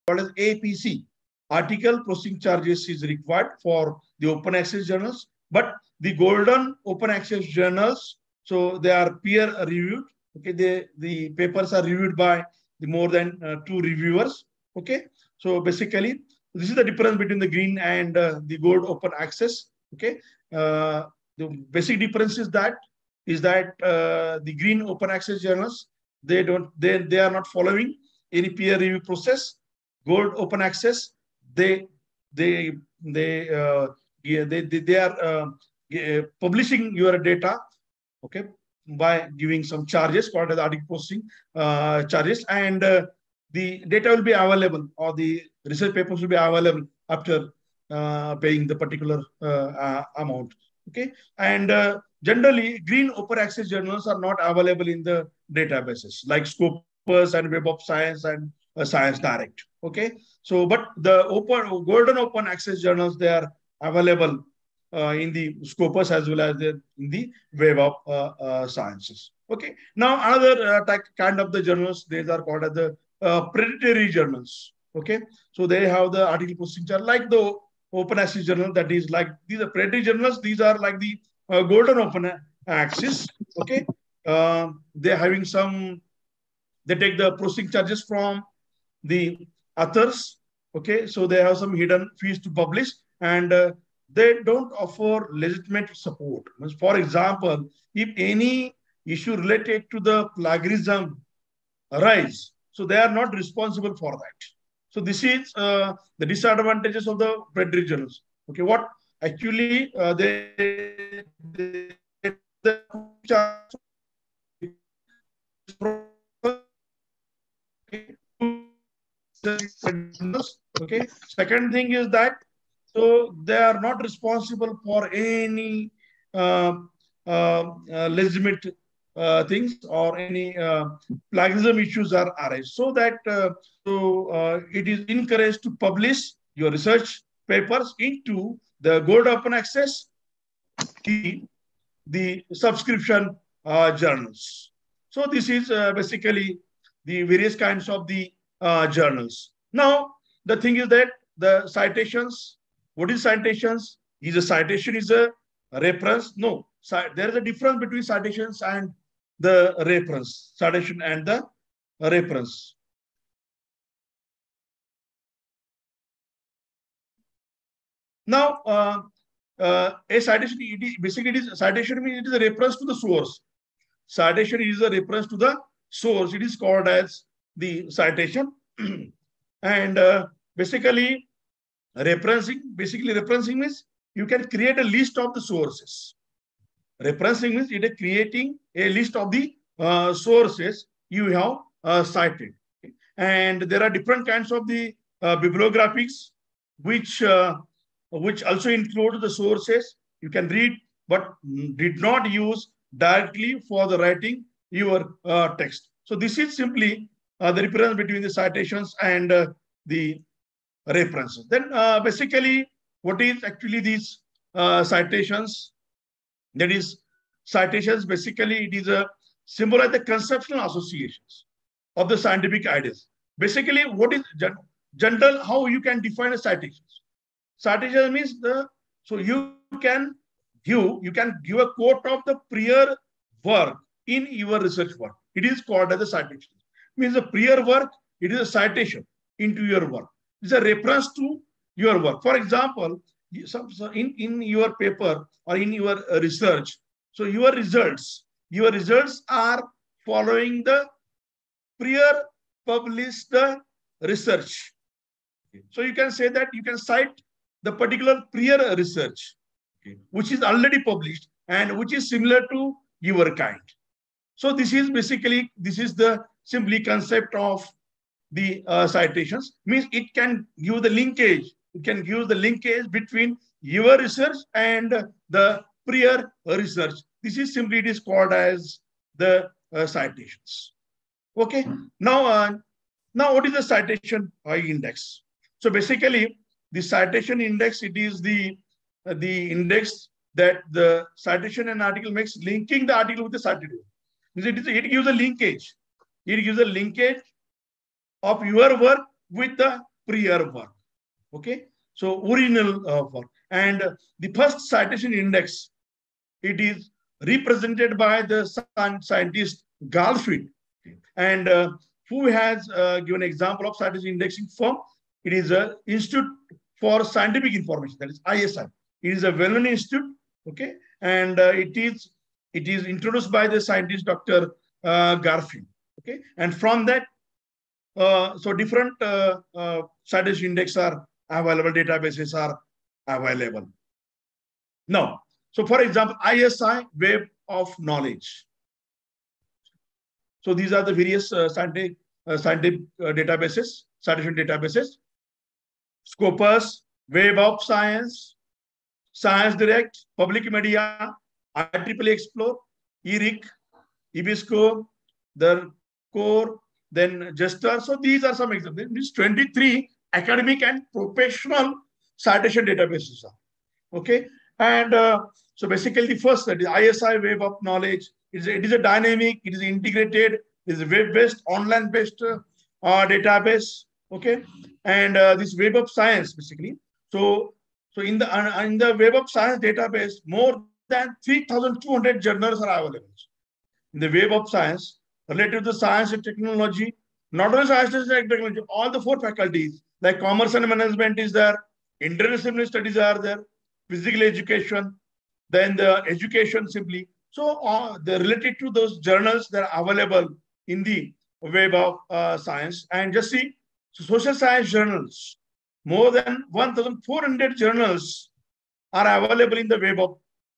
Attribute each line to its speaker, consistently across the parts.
Speaker 1: called as APC. Article processing charges is required for the open access journals, but the golden open access journals, so they are peer reviewed. Okay, the papers are reviewed by the more than 2 reviewers. Okay, so basically this is the difference between the green and the gold open access. Okay, the basic difference is that the green open access journals, they are not following any peer review process. Gold open access, they they they they are publishing your data, okay, by giving some charges called as article posting charges, and the data will be available, or the research papers will be available after paying the particular amount. Okay, and generally green open access journals are not available in the databases like Scopus and Web of Science and Science Direct. Okay, so but the golden open access journals, they are available in the Scopus as well as in the Web of Sciences. Okay, now another kind of the journals, these are called as the predatory journals. Okay, so they have the article posting charge like the open access journal, that is like these are predatory journals. These are like the golden open access. Okay, they're having some, they take the processing charges from the authors. Okay, so they have some hidden fees to publish, and they don't offer legitimate support. For example, if any issue related to the plagiarism arise, so they are not responsible for that. So this is the disadvantages of the predatory journals. Okay, what actually okay. Second thing is that, so they are not responsible for any legitimate things, or any plagiarism issues are arise. So that it is encouraged to publish your research papers into the gold open access, the subscription journals. So this is basically the various kinds of the journals. Now, the thing is that the citations, what is citations? Is a citation is a reference? No, there is a difference between citations and the reference. Citation and the reference. Now, a citation, basically it is citation means it is a reference to the source. Citation is a reference to the source. It is called as the citation. And basically referencing means you can create a list of the sources. Referencing means it is creating a list of the sources you have cited. And there are different kinds of the bibliographies which also include the sources you can read, but did not use directly for the writing your text. So this is simply the difference between the citations and the references. Then basically, what is actually these citations? That is, citations, basically it is a symbolize the conceptual associations of the scientific ideas. Basically, what is general, how you can define a citations? Citation means so you can give a quote of the prior work in your research work. It is called as a citation. Means the prior work, it is a citation into your work. It's a reference to your work. For example, in your paper or in your research, so your results are following the prior published research. So you can say that you can cite the particular prior research, which is already published and which is similar to your kind. So this is basically, this is the simply concept of the citations. Means it can give the linkage. It can give the linkage between your research and the prior research. This is simply, it is called as the citations. Okay. Now what is the citation index? So basically, the citation index, it is the index that the citation and article makes, linking the article with the cited. It gives a linkage. It gives a linkage of your work with the prior work. Okay, so original work. And the first citation index, it is represented by the scientist Garfield, and who has given example of citation indexing firm. It is a Institute for Scientific Information, that is ISI. It is a well-known institute, okay, and it is introduced by the scientist Dr. Garfield, okay, and from that, so different citation index are available, databases are available. Now, so for example, ISI Web of Knowledge. So these are the various scientific databases, citation databases. Scopus, Web of Science, Science Direct, Public Media, IEEE Explore, ERIC, EBSCO, the Core, then Jester. So these are some examples. These 23 academic and professional citation databases are. Okay. And so basically the first, that is ISI Web of Knowledge. It is a dynamic, it is integrated, it is a web-based, online-based database. Okay. And this Web of Science, basically. So in the Web of Science database, more than 3,200 journals are available. In the Web of Science, related to science and technology, not only science and technology, all the 4 faculties, like commerce and management is there, interdisciplinary studies are there, physical education, then the education simply. So they're related to those journals that are available in the Web of Science. And just see, so social science journals, more than 1,400 journals are available in the Web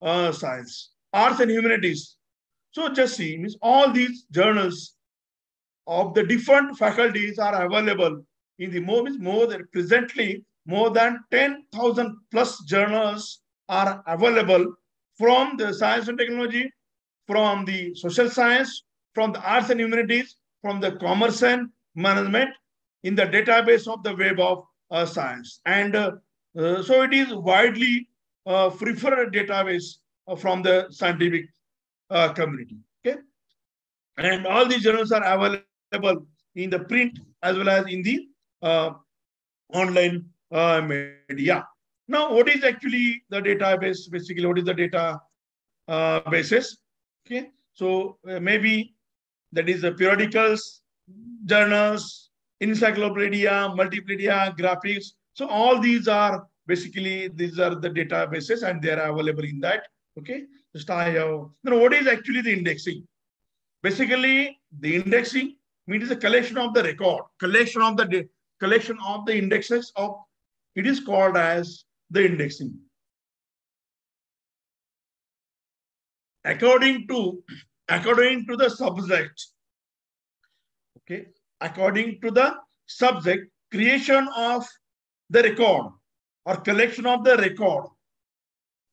Speaker 1: of Science. Arts and humanities. So just see, means all these journals of the different faculties are available in the more than presently more than 10,000 plus journals are available from the science and technology, from the social science, from the arts and humanities, from the commerce and management in the database of the Web of Science. And so it is widely preferred database from the scientific community. Okay. And all these journals are available in the print as well as in the online media. Now, what is actually the database? Basically, what is the data basis? Okay, so maybe that is the periodicals, journals, encyclopedia, multimedia, graphics. So all these are basically the databases, and they are available in that. Okay, just I have. Then what is actually the indexing? Basically, the indexing means a collection of the record, collection of the indexes of. It is called as the indexing. According to the subject. Okay, according to the subject, creation of the record or collection of the record.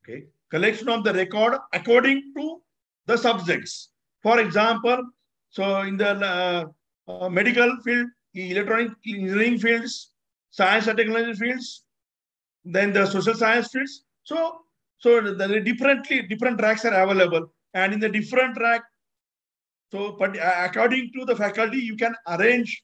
Speaker 1: Okay, collection of the record according to the subjects. For example, so in the medical field, electronic engineering fields, science and technology fields, then the social science fields. So the different tracks are available, and in the different track, so but according to the faculty, you can arrange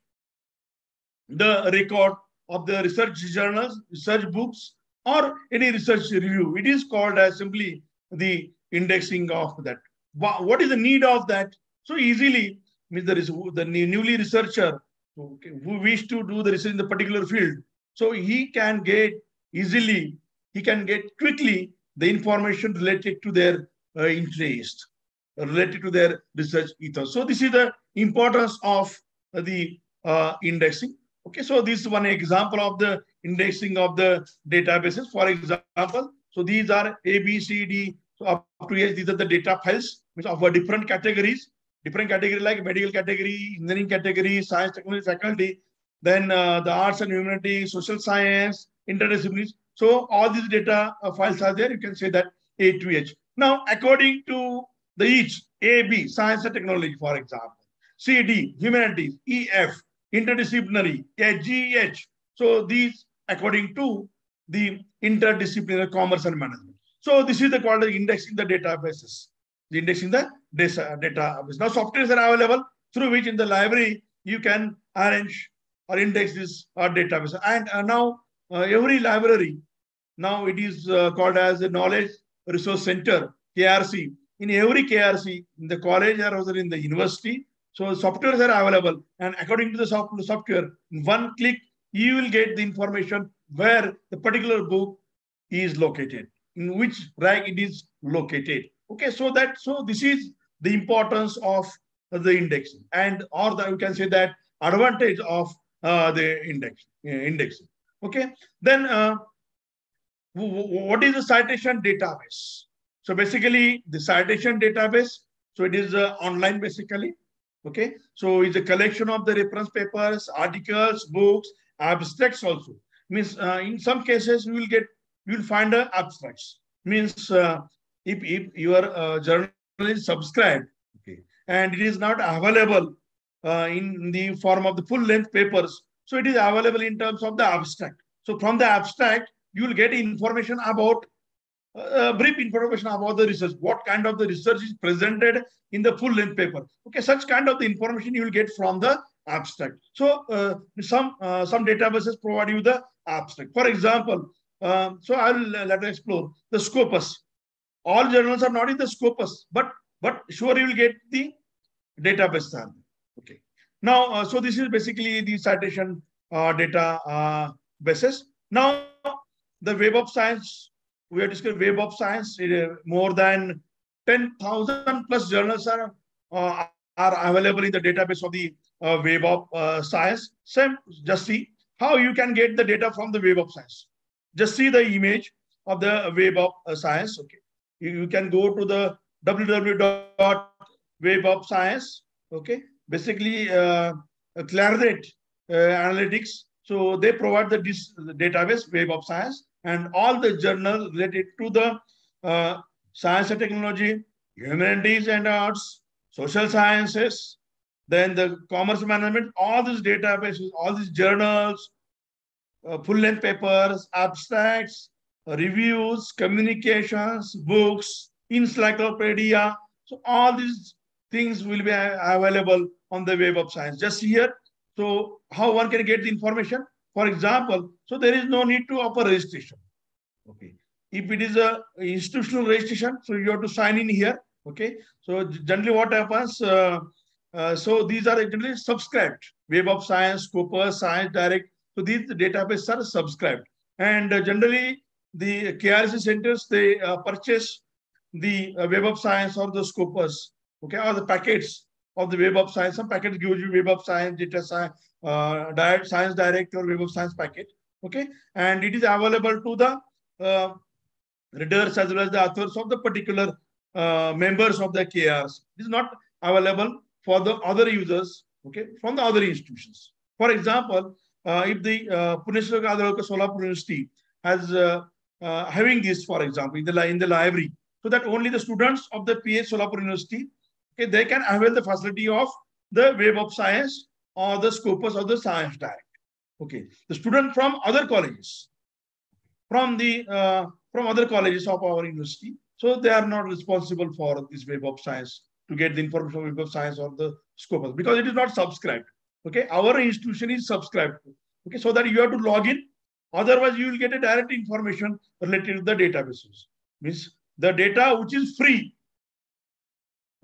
Speaker 1: the record of the research journals, research books, or any research review. It is called as simply the indexing of that. What is the need of that? So easily means there is the newly researcher who wish to do the research in the particular field. So he can get easily, he can get quickly the information related to their interest, related to their research ethos. So this is the importance of the indexing. Okay, so this is one example of the indexing of the databases. For example, so these are A, B, C, D, so up to H. These are the data files which of different categories like medical category, engineering category, science, technology, faculty, then the arts and humanity, social science, interdisciplinary. So all these data files are there. You can say that A to H. Now, according to the each, A, B, science and technology, for example, C, D, humanities, E, F, interdisciplinary, G, H. So these according to the interdisciplinary commerce and management. So this is the called indexing the databases. The indexing the database. Now softwares are available through which in the library you can arrange or index this database. And now every library, now it is called as a Knowledge Resource Center, KRC. In every KRC, in the college or also in the university, so softwares are available. And according to the software, in one click, you will get the information where the particular book is located, in which rack it is located. Okay, so this is the importance of the indexing, and or you can say that advantage of the indexing. Okay, then what is the citation database? So basically, the citation database, so it is online basically. Okay, so it's a collection of the reference papers, articles, books, abstracts also. Means in some cases you will find abstracts. Means if your journal is subscribed, okay, and it is not available in the form of the full length papers, so it is available in terms of the abstract. So from the abstract, you will get information about brief information about the research, what kind of the research is presented in the full length paper. Okay, such kind of the information you will get from the abstract. So some databases provide you the abstract. For example, so I'll let us explore the Scopus. All journals are not in the Scopus, but sure you will get the database. Okay. Now, so this is basically the citation data basis. Now, the Web of Science, we have discussed Web of Science. More than 10,000 plus journals are available in the database of the Web of Science. Same, just see how you can get the data from the Web of Science. Just see the image of the Web of Science. Okay, you can go to the www.webofscience. Okay, basically Clarivate Analytics. So they provide the database Web of Science, and all the journals related to the science and technology, humanities and arts, social sciences, then the commerce management, all these databases, all these journals, full-length papers, abstracts, reviews, communications, books, encyclopedia. So all these things will be available on the Web of Science. Just here, so how one can get the information? For example, so there is no need to offer registration. Okay. If it is a institutional registration, so you have to sign in here. Okay. So generally what happens, so these are generally subscribed. Web of Science, Scopus, Science Direct. So these databases are subscribed. And generally the KRC centers, they purchase the Web of Science or the Scopus, okay, or the packets of the Web of Science. Some packets gives you Web of Science, Data Science, Science Direct or Web of Science packet. Okay. And it is available to the readers as well as the authors of the particular members of the KRs. It is not available for the other users, okay, from the other institutions. For example, if the Pune Solapur University has having this, for example, in the library, so that only the students of the PH Solapur University, okay, they can avail the facility of the Web of Science or the Scopus or the Science Direct. Okay, the student from other colleges, from other colleges of our university, so they are not responsible for this Web of Science to get the information of Web of Science or the Scopus, because it is not subscribed. Okay, our institution is subscribed. Okay, so that you have to log in. Otherwise, you will get a direct information related to the databases. Means the data which is free.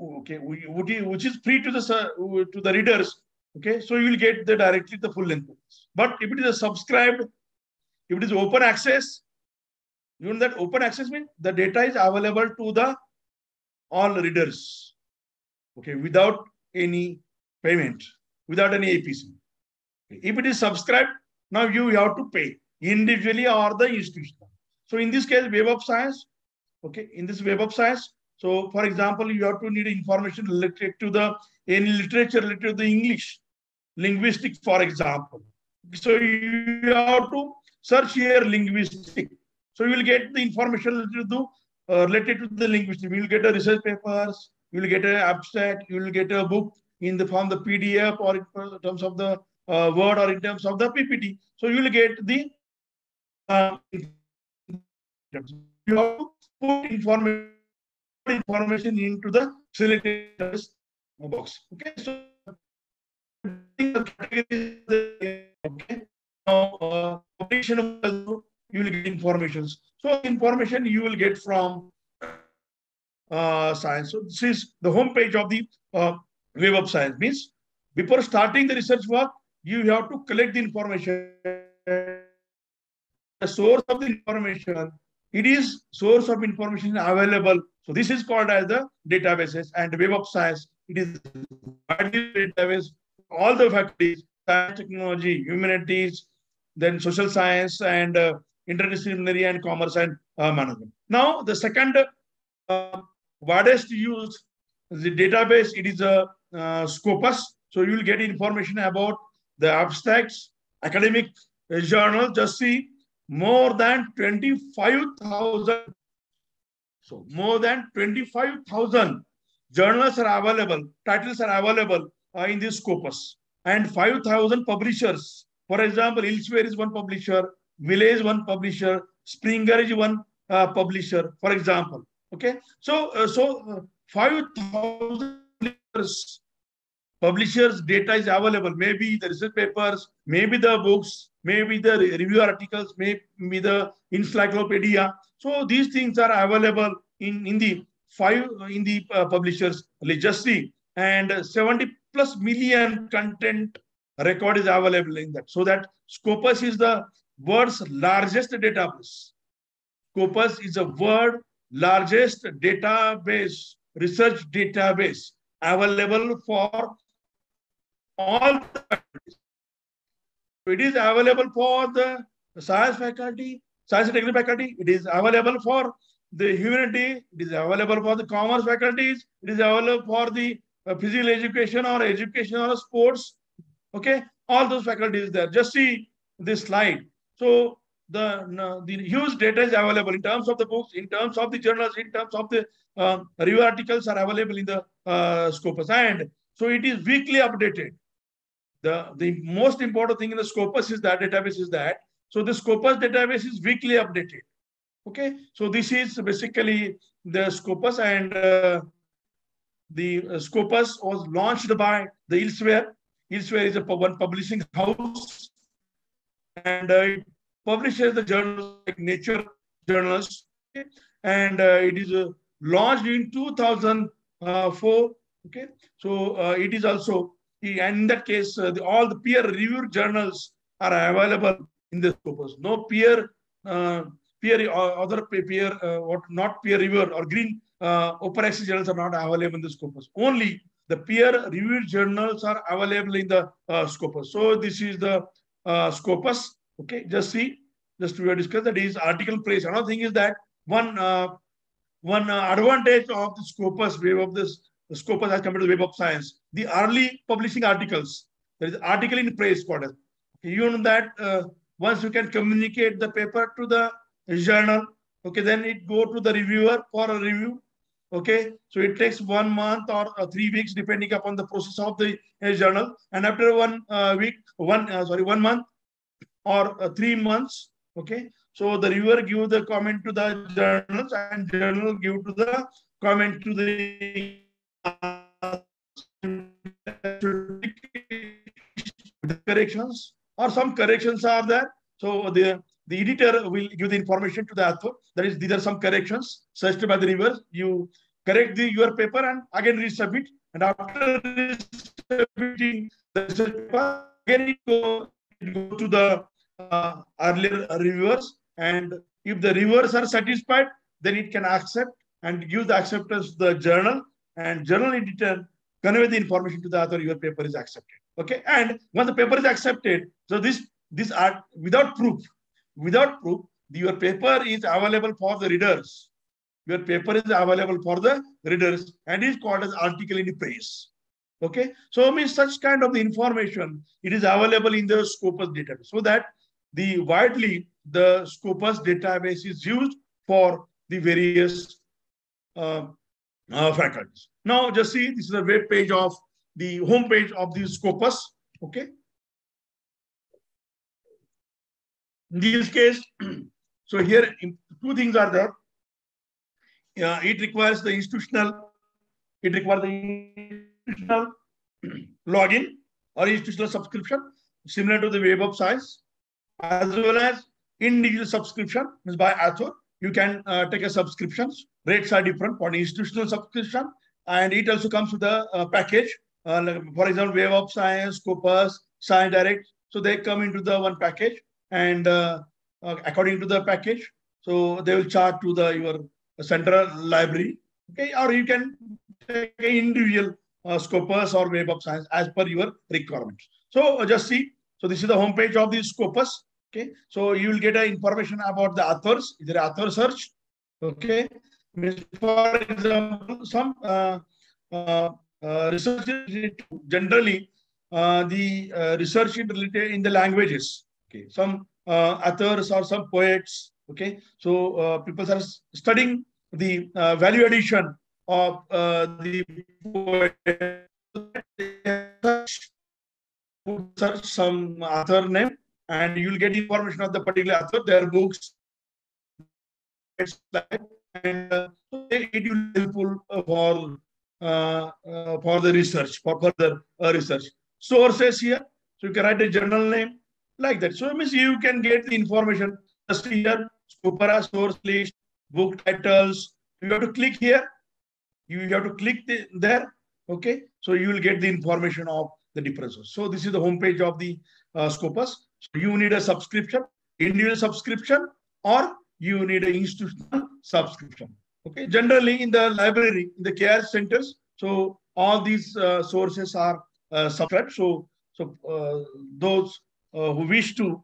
Speaker 1: Okay, which is free to the readers. Okay, so you will get directly the full length. But if it is a subscribed, if it is open access, even that open access means the data is available to the all readers. Okay, without any payment, without any APC. If it is subscribed, now you have to pay individually or the institution. So in this case, Web of Science, okay, in this Web of Science, so for example, you have to need information related to the any literature related to the English, linguistic, for example. So you have to search here linguistic. So you will get the information related to the linguistic. You will get a research papers, you will get an abstract, you will get a book in the form of the PDF or in terms of the Word or in terms of the PPT. So you will get the you have to put information into the selected box. Okay, so Okay. Now, publication also you will get informations. So information you will get from science. So this is the home page of the Web of Science. Means before starting the research work, you have to collect the information. The source of the information, it is source of information available. So this is called as the databases and Web of Science. It is widely database, all the faculties, science, technology, humanities, then social science and interdisciplinary and commerce and management. Now the second widest used the database, it is a Scopus. So you will get information about the abstracts, academic journal. Just see more than 25,000. So more than 25,000 journals are available, titles are available in this Scopus, and 5,000 publishers. For example, Elsewhere is one publisher, Village one publisher, Springer is one publisher, for example. Okay, so 5,000 publishers' data is available. Maybe the research papers, maybe the books, maybe the review articles, maybe the encyclopedia. So these things are available in the publishers registry, and 70 plus million content record is available in that. So that Scopus is the world's largest database. Scopus is the world largest database, research database available for all the faculties. It is available for the science faculty, science and technical faculty. It is available for the humanity. It is available for the commerce faculties. It is available for the physical education or sports. Okay, all those faculties there. Just see this slide. So the huge data is available in terms of the books, in terms of the journals, in terms of the review articles are available in the Scopus, and so it is weekly updated. The most important thing in the Scopus is that database is that. So the Scopus database is weekly updated. Okay, so this is basically the Scopus, and the Scopus was launched by the Elsewhere. Elsewhere is one publishing house, and it publishes the journals like Nature journals. Okay? And it is launched in 2004. Okay, so it is also, and in that case, all the peer-reviewed journals are available in the Scopus. No not peer reviewer or green open access journals are not available in the Scopus. Only the peer-reviewed journals are available in the Scopus. So this is the Scopus. Okay, just see, just we have discussed that is article place. Another thing is that one advantage of the Scopus web of this. The Scopus as compared to the Web of Science, the early publishing articles, there is article in praise quarter. You know that once you can communicate the paper to the journal, okay, then it go to the reviewer for a review. Okay, so it takes 1 month or 3 weeks depending upon the process of the journal, and after 1 month or 3 months, okay, so the reviewer give the comment to the journals, and journal give to the comment to the corrections, or some corrections are there. So the editor will give the information to the author. That is, these are some corrections suggested by the reviewers. You correct your paper and again resubmit. And after resubmitting the paper, again it go to the earlier reviewers. And if the reviewers are satisfied, then it can accept and give the acceptance to the journal, and journal editor convey the information to the author. Your paper is accepted. Okay, and once the paper is accepted, so this are without proof, your paper is available for the readers. Your paper is available for the readers and is called as article in praise. Okay, so means such kind of the information, it is available in the Scopus database, so that the widely the Scopus database is used for the various faculties. Now just see, this is a web page of the home page of the Scopus. Okay, in this case, so here two things are there. It requires the institutional login or institutional subscription, similar to the Web of Science, as well as individual subscription, means by author. You can take a subscriptions. Rates are different for institutional subscription, and it also comes with a package. Like, for example, Web of Science, Scopus, Science Direct. So they come into the one package, and according to the package, so they will charge to the your central library. Okay, or you can take an individual Scopus or Web of Science as per your requirements. So just see. So this is the homepage of the Scopus. Okay, so you will get information about the authors. Is there author search? Okay, for example, some research generally the research is related in the languages. Okay, some authors or some poets. Okay, so people are studying the value addition of the poet. Search some author name, and you will get information of the particular author, their books, and it will be helpful for the research, for further research. Sources here, so you can write a journal name like that. So it means you can get the information just here, Scopus source list, book titles. You have to click here. You have to click there. Okay, so you will get the information of the differences. So this is the homepage of the Scopus. So you need a subscription, individual subscription, or you need an institutional subscription. Okay, generally in the library, in the care centers, so all these sources are subscribed. So those who wish to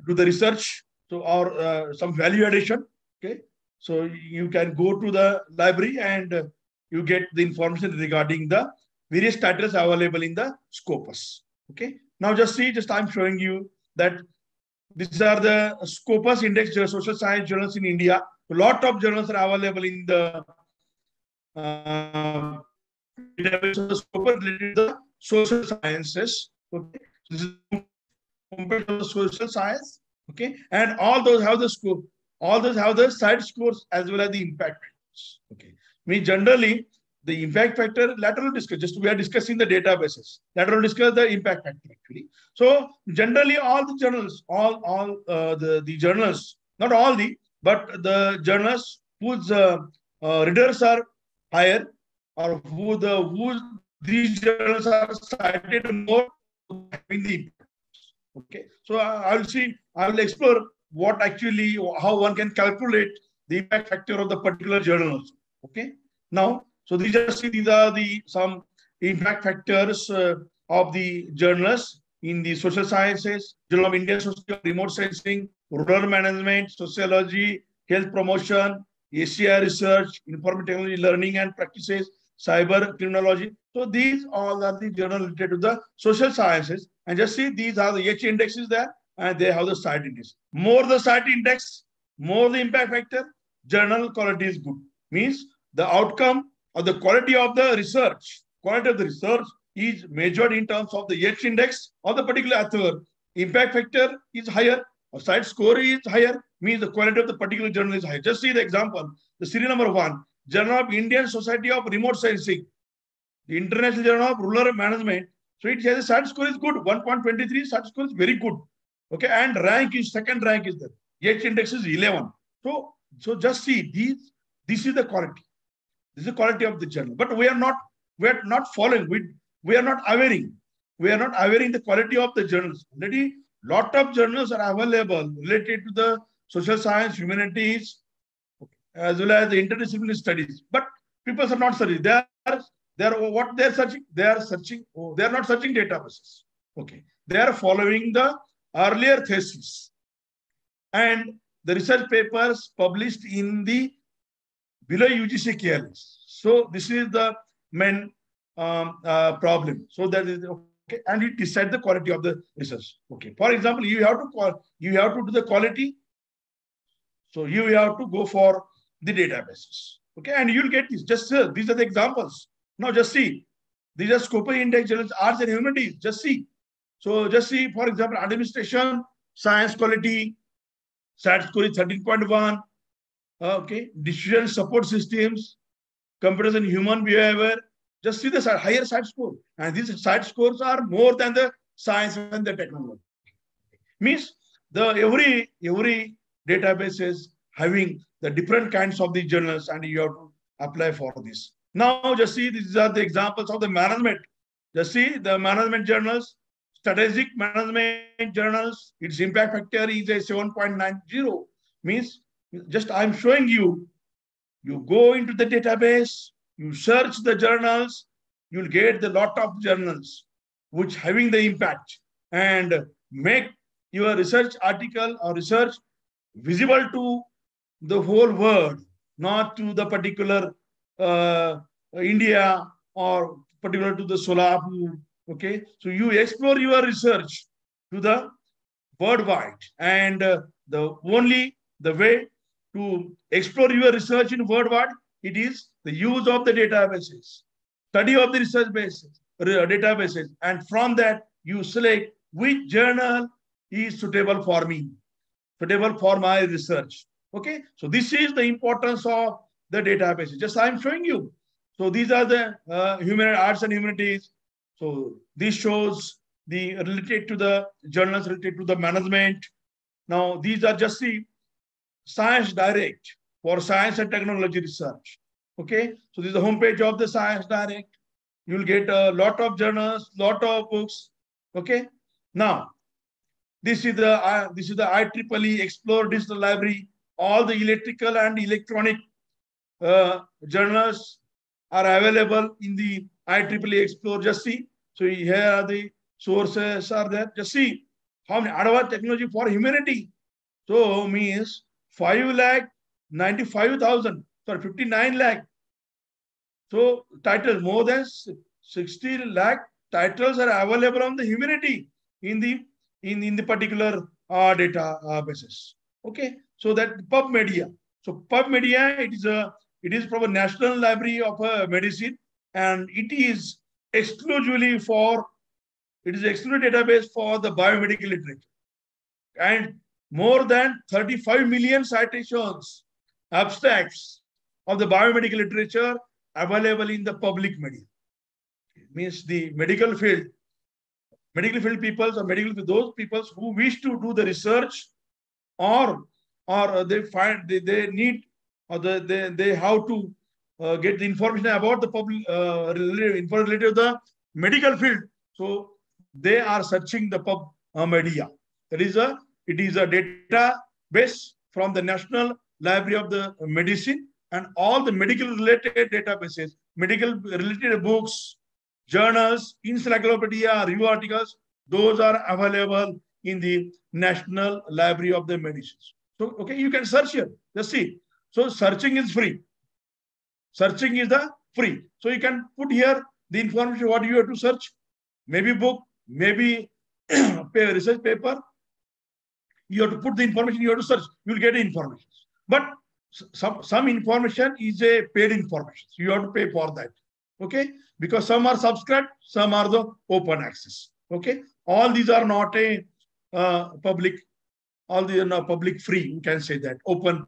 Speaker 1: do the research, so or some value addition, okay, so you can go to the library and you get the information regarding the various titles available in the Scopus. Okay. Now just see, I'm showing you that these are the Scopus index social science journals in India. A lot of journals are available in the database of the Scopus related to the social sciences. Okay. This is compared to the social science. Okay. And all those have the scope. All those have the side scores as well as the impact factors. Okay. We generally the impact factor lateral discuss. Just we are discussing the databases. Lateral discuss the impact factor actually. So generally, all the journals, the journals, not all the, but the journals whose readers are higher, or who these journals are cited more in the impact. Okay. So I will explore what actually how one can calculate the impact factor of the particular journal. Okay. Now. So these are some impact factors of the journals in the social sciences, Journal of Indian Society of Remote Sensing, Rural Management, Sociology, Health Promotion, ACI Research, Information Technology, Learning and Practices, Cyber Criminology. So these all are the journals related to the social sciences. And just see, these are the H indexes there, and they have the site index. More the site index, more the impact factor, journal quality is good. Means the outcome or the quality of the research is measured in terms of the H index of the particular author. Impact factor is higher, or site score is higher, means the quality of the particular journal is higher. Just see the example. The serial number 1, Journal of Indian Society of Remote Sensing, the International Journal of Rural Management. So it has a site score is good, 1.23, site score is very good. Okay, and second rank is there. H index is 11. So just see this is the quality. This is the quality of the journal. But we are not following. We are not awareing. We are not awareing the quality of the journals. Already, lot of journals are available related to the social science, humanities, as well as the interdisciplinary studies. But people are not searching. They are searching. They are not searching databases. Okay. They are following the earlier thesis and the research papers published in the below UGC care list. So this is the main problem. So that is okay, and it decides the quality of the research. Okay. For example, you have to do the quality. So you have to go for the databases. Okay, and you'll get this. Just these are the examples. Now just see. These are Scopus index journals, arts and humanities. Just see. So just see, for example, administration, science quality, SAT score is 13.1. Okay, decision support systems, comparison human behavior. Just see the higher SAT score, and these SAT scores are more than the science and the technology. Means the every database is having the different kinds of the journals, and you have to apply for this. Now just see, these are the examples of the management. Just see the management journals, strategic management journals, its impact factor is a 7.90. Means just I'm showing you, you go into the database, you search the journals, you'll get the lot of journals which having the impact, and make your research article or research visible to the whole world, not to the particular India or particular to the Solapur. Okay, so you explore your research to the worldwide, and the only the way to explore your research in worldwide, it is the use of the databases, study of the research bases, databases, and from that you select which journal is suitable for me, suitable for my research. Okay, so this is the importance of the databases. Just I'm showing you. So these are the human arts and humanities. So this shows the related to the journals related to the management. Now these are just the Science Direct for science and technology research. Okay, so this is the homepage of the Science Direct. You will get a lot of journals, lot of books. Okay, now this is the IEEE Explore Digital Library. All the electrical and electronic journals are available in the IEEE Explore. Just see. So here are the sources are there. Just see how many advanced technology for humanity. So means 5,95,000. Sorry, 59 lakh. So titles, more than 60 lakh titles are available on the humanity in the particular databases. Okay, so that PubMedia. So PubMedia, it is from a National Library of Medicine, and it is exclusively exclusive database for the biomedical literature, and more than 35 million citations, abstracts of the biomedical literature available in the public media. It means the medical field people, or those people who wish to do the research, or they find they need, or they how to get the information about the public related to the medical field. So they are searching the media. It is a database from the National Library of the Medicine, and all the medical related databases, medical related books, journals, encyclopedia, review articles, those are available in the National Library of the Medicines. So, okay, you can search here. Just see. So searching is free. Searching is the free. So you can put here the information what you have to search. Maybe book, maybe research paper. You have to put the information you have to search. You will get the information. But some information is a paid information. So you have to pay for that. Okay, because some are subscribed, some are the open access. Okay, all these are not a public, all these are not public free. You can say that open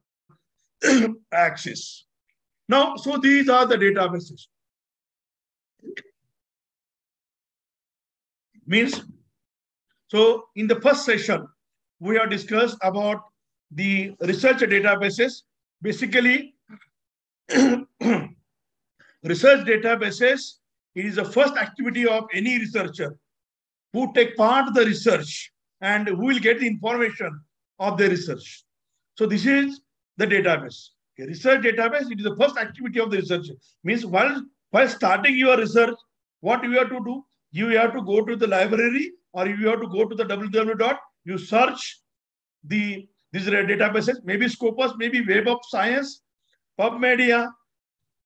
Speaker 1: access. Now, so these are the databases. Means, so in the first session, we have discussed about the research databases. Basically, research databases, it is the first activity of any researcher who take part in the research and who will get the information of the research. So this is the database. Okay, research database, it is the first activity of the researcher. Means while starting your research, what you have to do? You have to go to the library, or you have to go to the www. You search these databases, maybe Scopus, maybe Web of Science, PubMedia,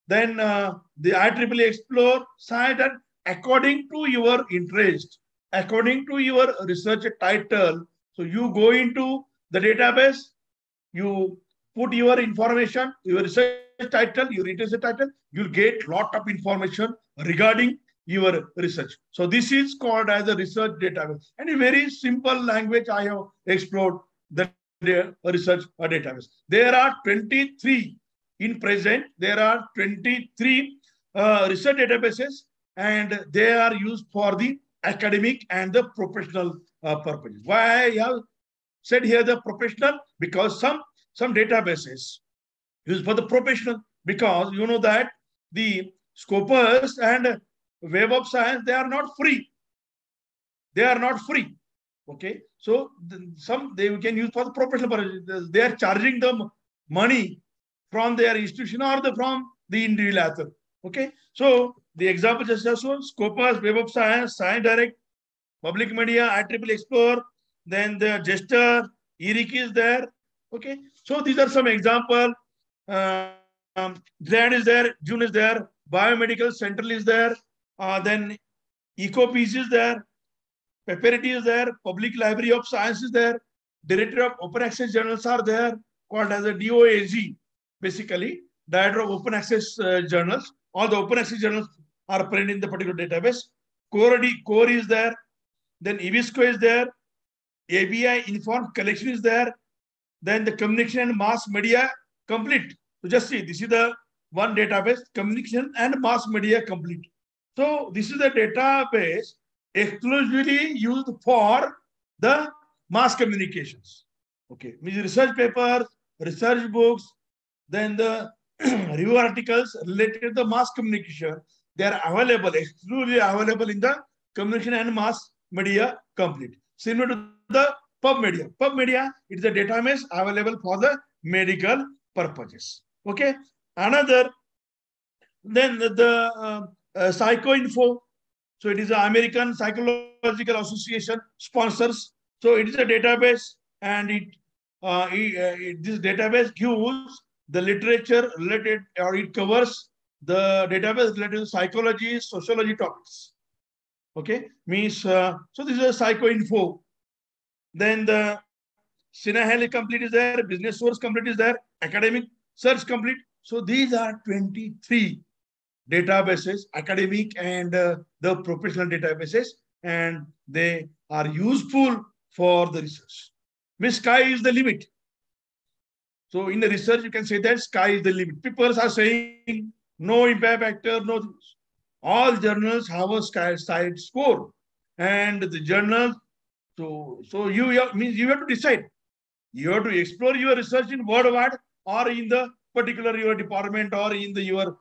Speaker 1: then the IEEE Explore site, and according to your interest, according to your research title, so you go into the database, you put your information, your research title, your research title, you'll get lot of information regarding your research. So this is called as a research database. And in very simple language, I have explored the research database. There are 23 in present. There are 23 research databases, and they are used for the academic and the professional purposes. Why I have said here the professional? Because some databases used for the professional, because you know that the Scopus and Web of Science, they are not free. They are not free. Okay, so some they can use for the professional purposes. They are charging them money from their institution or from the individual author. Okay, so the example just shown: Scopus, Web of Science, Science Direct, Public Media, IEEE Explore, then the Gesture, ERIC is there. Okay, so these are some example. GRAD is there, June is there, Biomedical Central is there, then EcoPeace is there, Paperity is there, Public Library of Science is there, Director of Open Access Journals are there, called as a DOAG, basically, Director of Open Access Journals. All the open access journals are present in the particular database. Core is there, then EBSCO is there, ABI Informed Collection is there, then the Communication and Mass Media Complete. So just see, this is the one database, Communication and Mass Media Complete. So this is the database exclusively used for the mass communications. Okay, means research papers, research books, then the review articles related to the mass communication, they are available, exclusively available in the Communication and Mass Media Complete. Similar to the PubMedia. PubMedia, it is a database available for the medical purposes. Okay, another, then the PsychoInfo. So it is the American Psychological Association sponsors. So it is a database, and this database gives the literature related, or it covers the database related to psychology, sociology topics. Okay, means so this is a PsychoInfo. Then the Sinaheli Complete is there, Business Source Complete is there, Academic Search Complete. So these are 23 databases, academic and the professional databases, and they are useful for the research. Means sky is the limit. So in the research, you can say that sky is the limit. People are saying no impact factor, no. All journals have a side score, and the journals. So you have to decide. You have to explore your research in worldwide, or in the particular your department, or in the your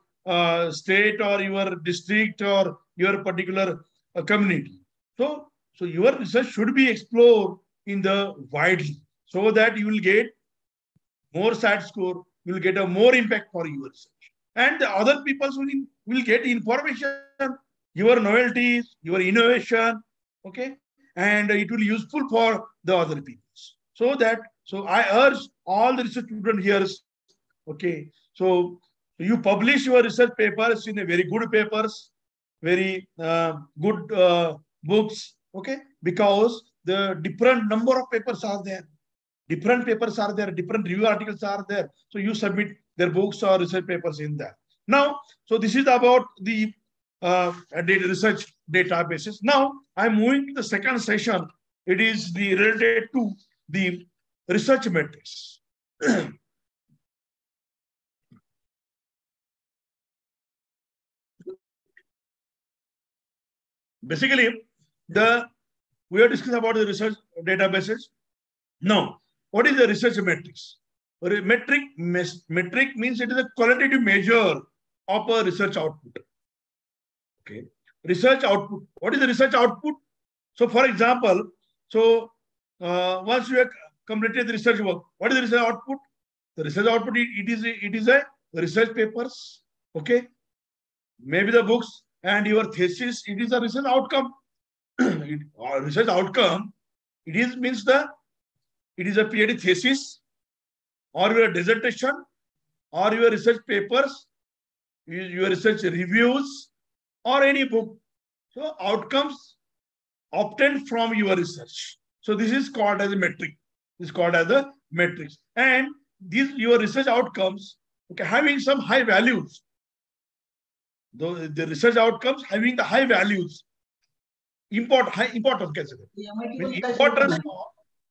Speaker 1: state, or your district, or your particular community. So your research should be explored in the widely, so that you will get more SAT score, you will get a more impact for your research. And the other people will get information, your novelties, your innovation, okay? And it will be useful for the other people. So I urge all the research students here, okay? So you publish your research papers in a very good papers, very good books, okay? Because the different number of papers are there. Different papers are there, different review articles are there. So you submit their books or research papers in there. Now, so this is about the research databases. Now, I'm moving to the second session. It is related to the research metrics. Basically, we are discussing about the research databases. Now, what is the research metrics? Metric means it is a qualitative measure of a research output. Okay, research output. What is the research output? So, for example, once you have completed the research work, what is the research output? The research output it is a research papers. Okay, maybe the books and your thesis. It is a research outcome. Research outcome. It is a PhD thesis, or your dissertation, or your research papers, your research reviews, or any book. So outcomes obtained from your research. So this is called as a metric. This is called as a metrics. And these your research outcomes, okay, having some high values. The research outcomes having the high values. Importance.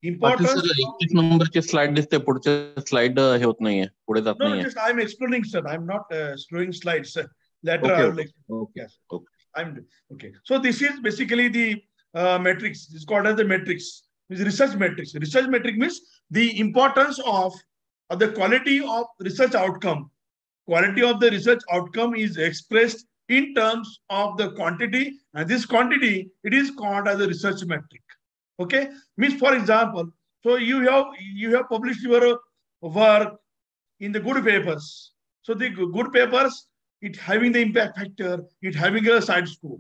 Speaker 1: Importance.
Speaker 2: एक नंबरची slide दिसते, पुढचे slide हे होत नाहीये, पुढे जात नाहीये.
Speaker 1: Just I'm explaining, sir. I'm not showing slides, sir. Later
Speaker 2: Okay,
Speaker 1: I will explain.
Speaker 2: okay.
Speaker 1: Yes.
Speaker 2: Okay.
Speaker 1: I'm okay. So this is basically the matrix. It's called as the matrix. It's research matrix. Research matrix means the importance of the quality of research outcome. Quality of the research outcome is expressed in terms of the quantity, and this quantity it is called as a research metric. Okay, means for example, so you have published your work in the good papers. So the good papers, it having the impact factor, it having a side score.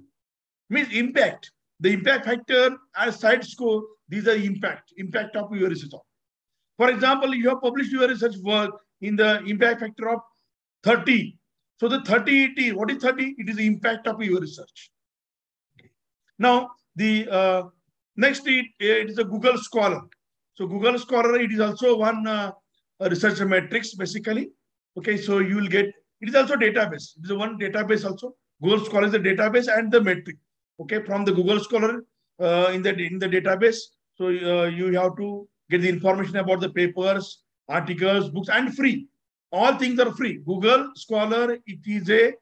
Speaker 1: Means impact. The impact factor as side score, these are impact of your research. For example, you have published your research work in the impact factor of 30. So the 30, what is 30? It is the impact of your research. Okay. Now, the next it is a Google Scholar. So Google Scholar, it is also one research matrix basically. Okay, so you will get, it is also database. It is one database also. Google Scholar is the database and the metric. Okay, from the Google Scholar in the database. So you have to get the information about the papers, articles, books, and free. All things are free. Google Scholar, it is a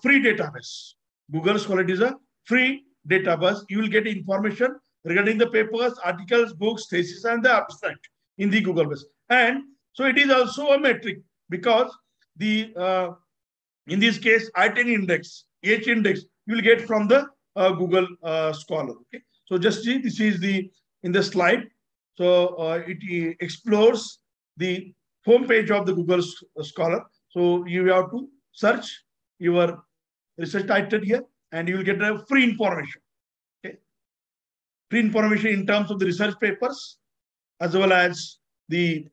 Speaker 1: free database. Google Scholar, it is a free database. You will get information regarding the papers, articles, books, thesis, and the abstract in the Google base. And so it is also a metric because the in this case I10 index, H index, you will get from the Google Scholar. Okay, so just see, this is the in the slide. So it explores the home page of the Google Scholar. So you have to search your research title here, and you will get a free information. Okay, free information in terms of the research papers, as well as the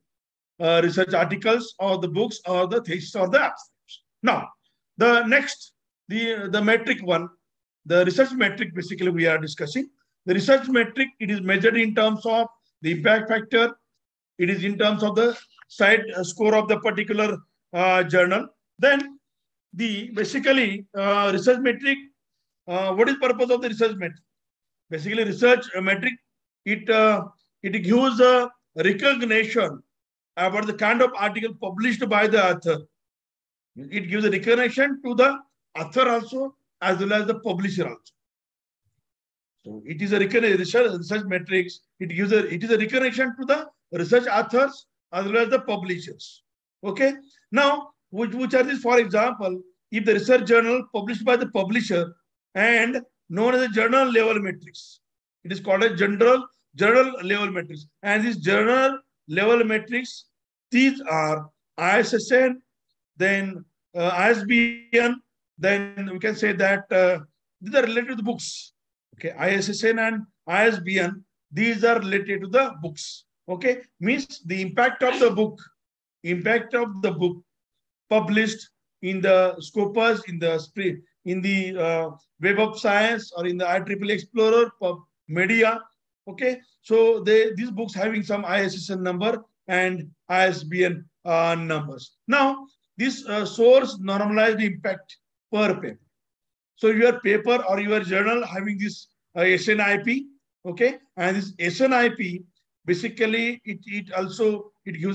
Speaker 1: research articles or the books or the thesis or the abstracts. Now, the next, the metric one, the research metric basically we are discussing. The research metric, it is measured in terms of the impact factor. It is in terms of the side score of the particular journal. Then the basically research metric, what is purpose of the research metric? Basically research metric, it gives a recognition about the kind of article published by the author. It gives a recognition to the author also, as well as the publisher also. So it is a research metrics. It is a recognition to the research authors as well as the publishers. Okay. Now, which are these? For example, if the research journal published by the publisher and known as a journal level metrics, it is called a journal level metrics. And these journal level metrics, these are ISSN, then ISBN, then we can say that these are related to the books. Okay, ISSN and ISBN, these are related to the books. Okay, means the impact of the book published in the Scopus, in the Web of Science, or in the IEEE Explorer, Media. Okay, so these books having some ISSN number and ISBN numbers. Now, this source normalized impact per paper. So your paper or your journal having this SNIP, okay, and this SNIP basically it gives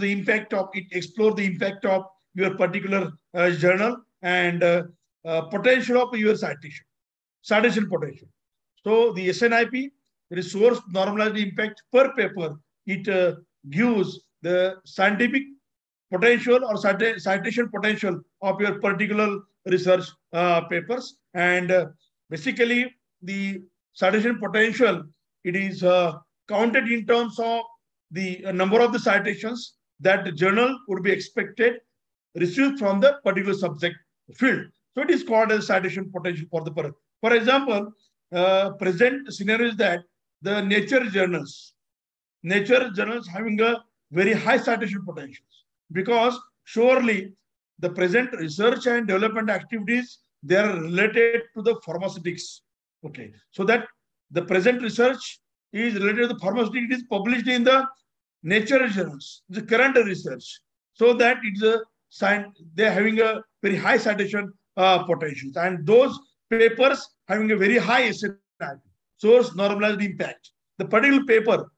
Speaker 1: the impact of, it explores the impact of your particular journal and potential of your citation potential. So the SNIP, resource normalized impact per paper, it gives the scientific potential or citation potential of your particular research papers. And basically the citation potential, it is counted in terms of the number of the citations that the journal would be expected received from the particular subject field. So it is called as citation potential for the person. For example, present scenario is that the nature journals having a very high citation potentials, because surely the present research and development activities, they are related to the pharmaceutics. Okay, so that the present research is related to the pharmaceutics, it is published in the nature journals, the current research, so that it's a they are having a very high citation potentials, and those papers having a very high SNIP, source normalized impact. The particular paper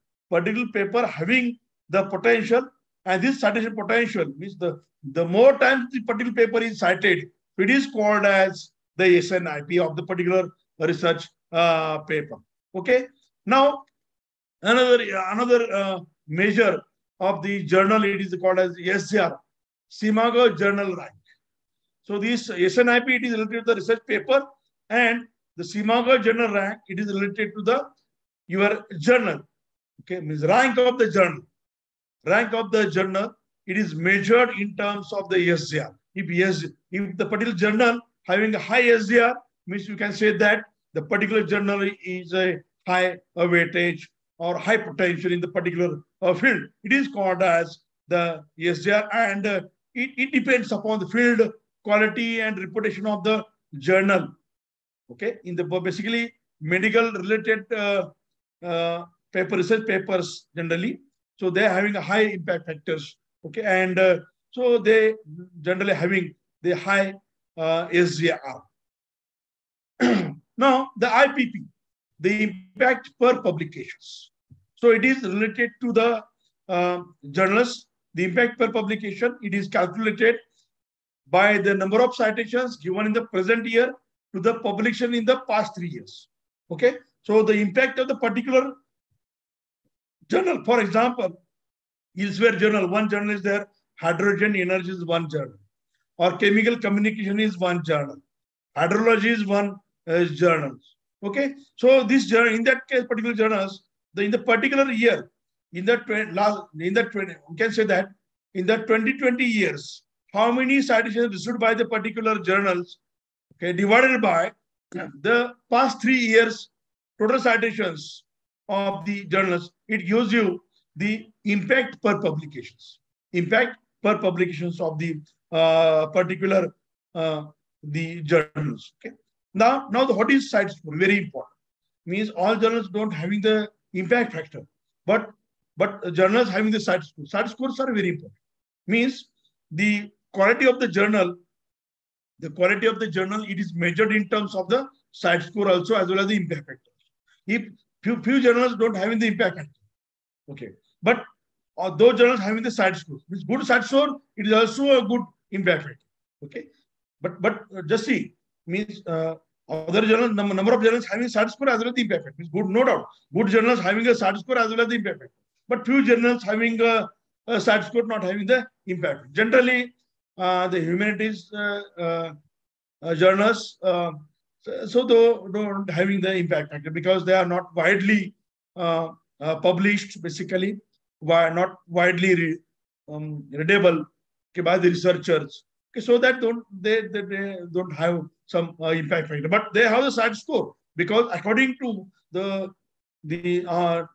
Speaker 1: having the potential, and this citation potential means the more times the particular paper is cited, it is called as the SNIP of the particular research paper. Okay. Now, another measure of the journal, it is called as SJR, Simago Journal Rank. So this SNIP, it is related to the research paper, and the Simago Journal Rank, it is related to the your journal. Okay, means rank of the journal. Rank of the journal, it is measured in terms of the SJR. If the particular journal having a high SJR, means you can say that the particular journal is a high weightage or high potential in the particular field. It is called as the SJR, and it depends upon the field quality and reputation of the journal. Okay, in the basically medical related research papers generally, so they are having a high impact factors. Okay, and so they generally having the high SJR. Now the IPP, the impact per publications. So it is related to the journals. The impact per publication, it is calculated by the number of citations given in the present year to the publication in the past 3 years. Okay, so the impact of the particular journal, for example, elsewhere journal, one journal is there, hydrogen energy is one journal, or chemical communication is one journal, hydrology is one journal. Okay, so this journal, in that case, particular journals, in the particular year, in the 20, we can say that in the 2020 years, how many citations received by the particular journals, okay, divided by the past 3 years total citations of the journals, it gives you the impact per publications. Impact per publications of the particular the journals. Okay. Now what is site score? Very important. Means all journals don't having the impact factor, but journals having the site score. Site scores are very important. Means the quality of the journal, it is measured in terms of the site score also, as well as the impact factor. If few journals don't having the impact factor, okay, but those journals having the site score, means good site score, it is also a good impact factor. Okay, but just see, means other journals, number of journals having site score as well as the impact factor. Means good, no doubt, good journals having a site score as well as the impact factor, but few journals having a site score not having the impact. Generally, the humanities journals, so they don't having the impact factor because they are not widely published, basically, not widely readable by the researchers. Okay, so that they don't have some impact factor, but they have the site score because according to the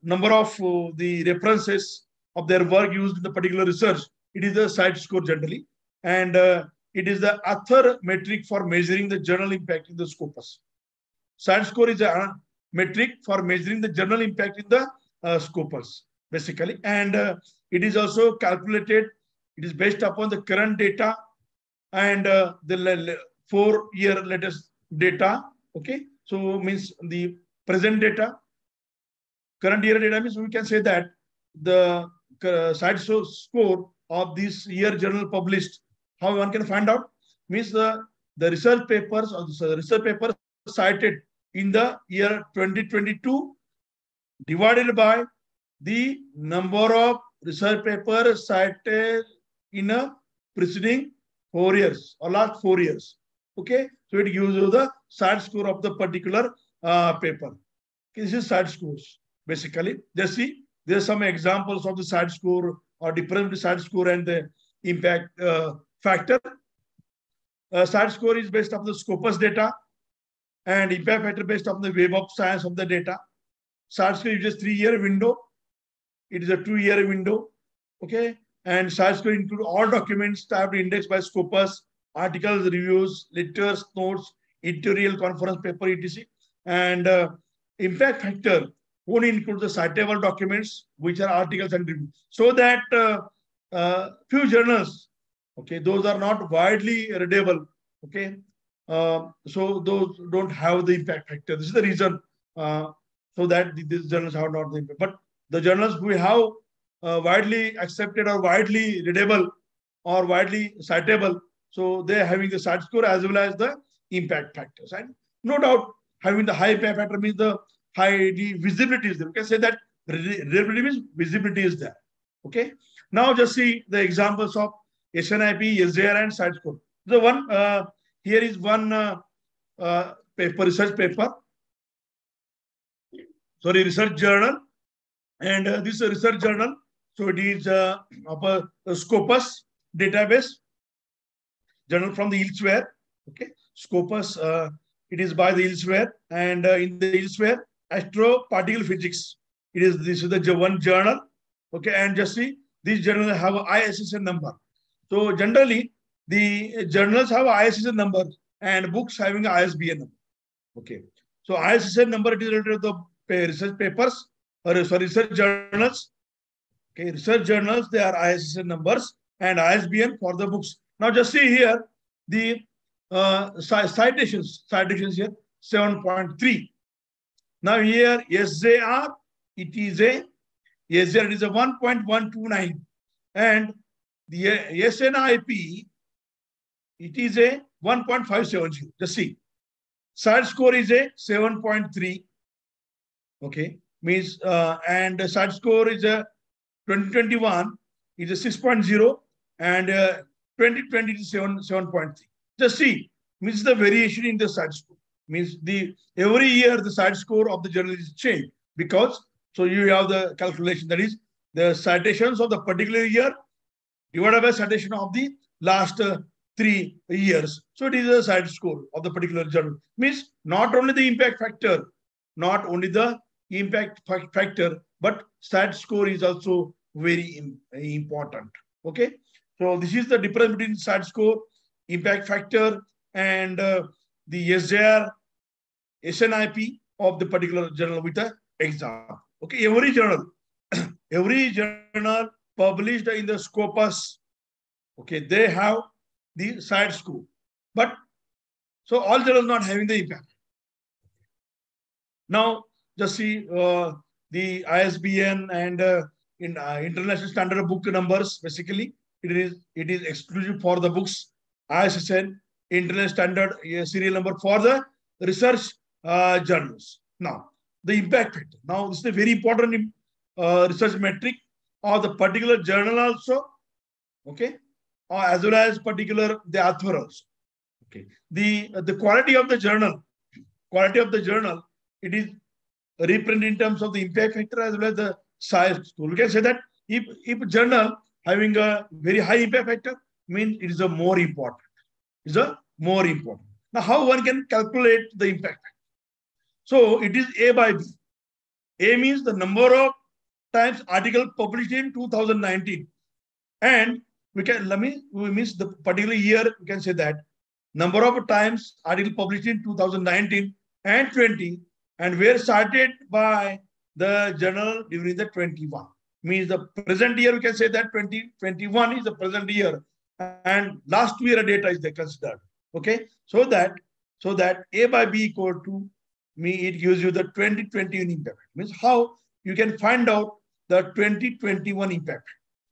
Speaker 1: number of the references of their work used in the particular research, it is the site score generally, and it is the author metric for measuring the journal impact in the scopus. Site score is a metric for measuring the journal impact in the scopus, basically, and it is also calculated. It is based upon the current data and the 4-year latest data. Okay, so means the present data, current year data means we can say that the site score of this year journal published. How one can find out? Means the research papers or the research papers cited in the year 2022 divided by the number of research papers cited in a preceding 4 years or last 4 years. Okay, so it gives you the site score of the particular paper. Okay, this is site scores basically. Just see, there are some examples of the site score or difference between site score and the impact factor. Site score is based on the scopus data, and impact factor based on the Web of Science of the data. Site score is just 3-year window. It is a 2-year window. Okay, and site score include all documents typed indexed by scopus, articles, reviews, letters, notes, editorial, conference paper, etc. And impact factor only includes the citable documents, which are articles and reviews. So that few journals, okay, those are not widely readable. Okay, so those don't have the impact factor. This is the reason so that these journals have not the impact. But the journals we have widely accepted or widely readable or widely citable, so they are having the site score as well as the impact factors. And no doubt, having the high impact factor means the high visibility is there. We can say that reliability means visibility is there. Okay. Now just see the examples of SNIP, SJR, and side score. The one here is one paper, research paper. Sorry, research journal, and this research journal. So it is of a Scopus database journal from the elsewhere. Okay, Scopus. It is by the elsewhere, and in the elsewhere, astro particle physics. This is the one journal. Okay, and just see these journals have a ISSN number. So generally, the journals have a ISSN number and books having a ISBN number. Okay, so ISSN number, it is related to the research papers or sorry, research journals. Okay, research journals, they are ISSN numbers and ISBN for the books. Now just see here the citations here 7.3. Now here SJR, it is a 1.129, and the SNIP, it is a 1.570. Just see, side score is a 7.3. Okay, means and the side score is a 2021 is a 6.0, and 2020 is 7.3. Just see, means the variation in the side score. Means every year the side score of the journal is changed, because so you have the calculation, that is the citations of the particular year divided by citation of the last 3 years. So it is a side score of the particular journal. Means not only the impact factor, but side score is also very important. Okay, so this is the difference between side score, impact factor, and the SJR, SNIP of the particular journal with the exam. Okay, every journal published in the Scopus, okay, they have the side score, but so all journals not having the impact. Now just see the ISBN and international standard book numbers. Basically, it is exclusive for the books. ISSN, international standard serial number for the research journals. Now the impact factor. Now this is a very important research metric of the particular journal also. Okay, as well as particular the author also. Okay, the quality of the journal, it is represented in terms of the impact factor as well as the size. So we can say that if a journal having a very high impact factor, means it is a more important. Now how one can calculate the impact factor? So it is A by B. A means the number of times article published in 2019, and we means the particular year. We can say that number of times article published in 2019 and 20, and were cited by the journal during the 21. Means the present year, we can say that 2021 is the present year, and last year data is considered. Okay, so that A by B equal to it gives you the 2021 impact. Means how you can find out the 2021 impact.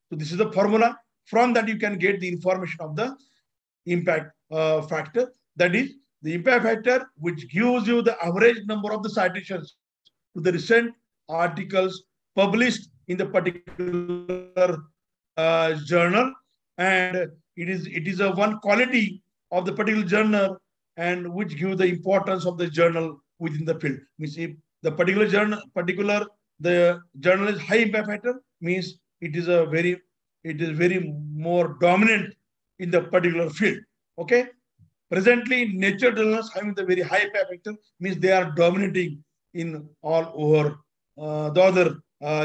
Speaker 1: So this is the formula. From that you can get the information of the impact factor. That is the impact factor, which gives you the average number of the citations to the recent articles published in the particular journal, and it is a one quality of the particular journal, and which gives the importance of the journal within the field. Means if the particular journal is high impact factor, means it is very more dominant in the particular field. Okay, presently nature journals having the very high impact factor, means they are dominating in all over the other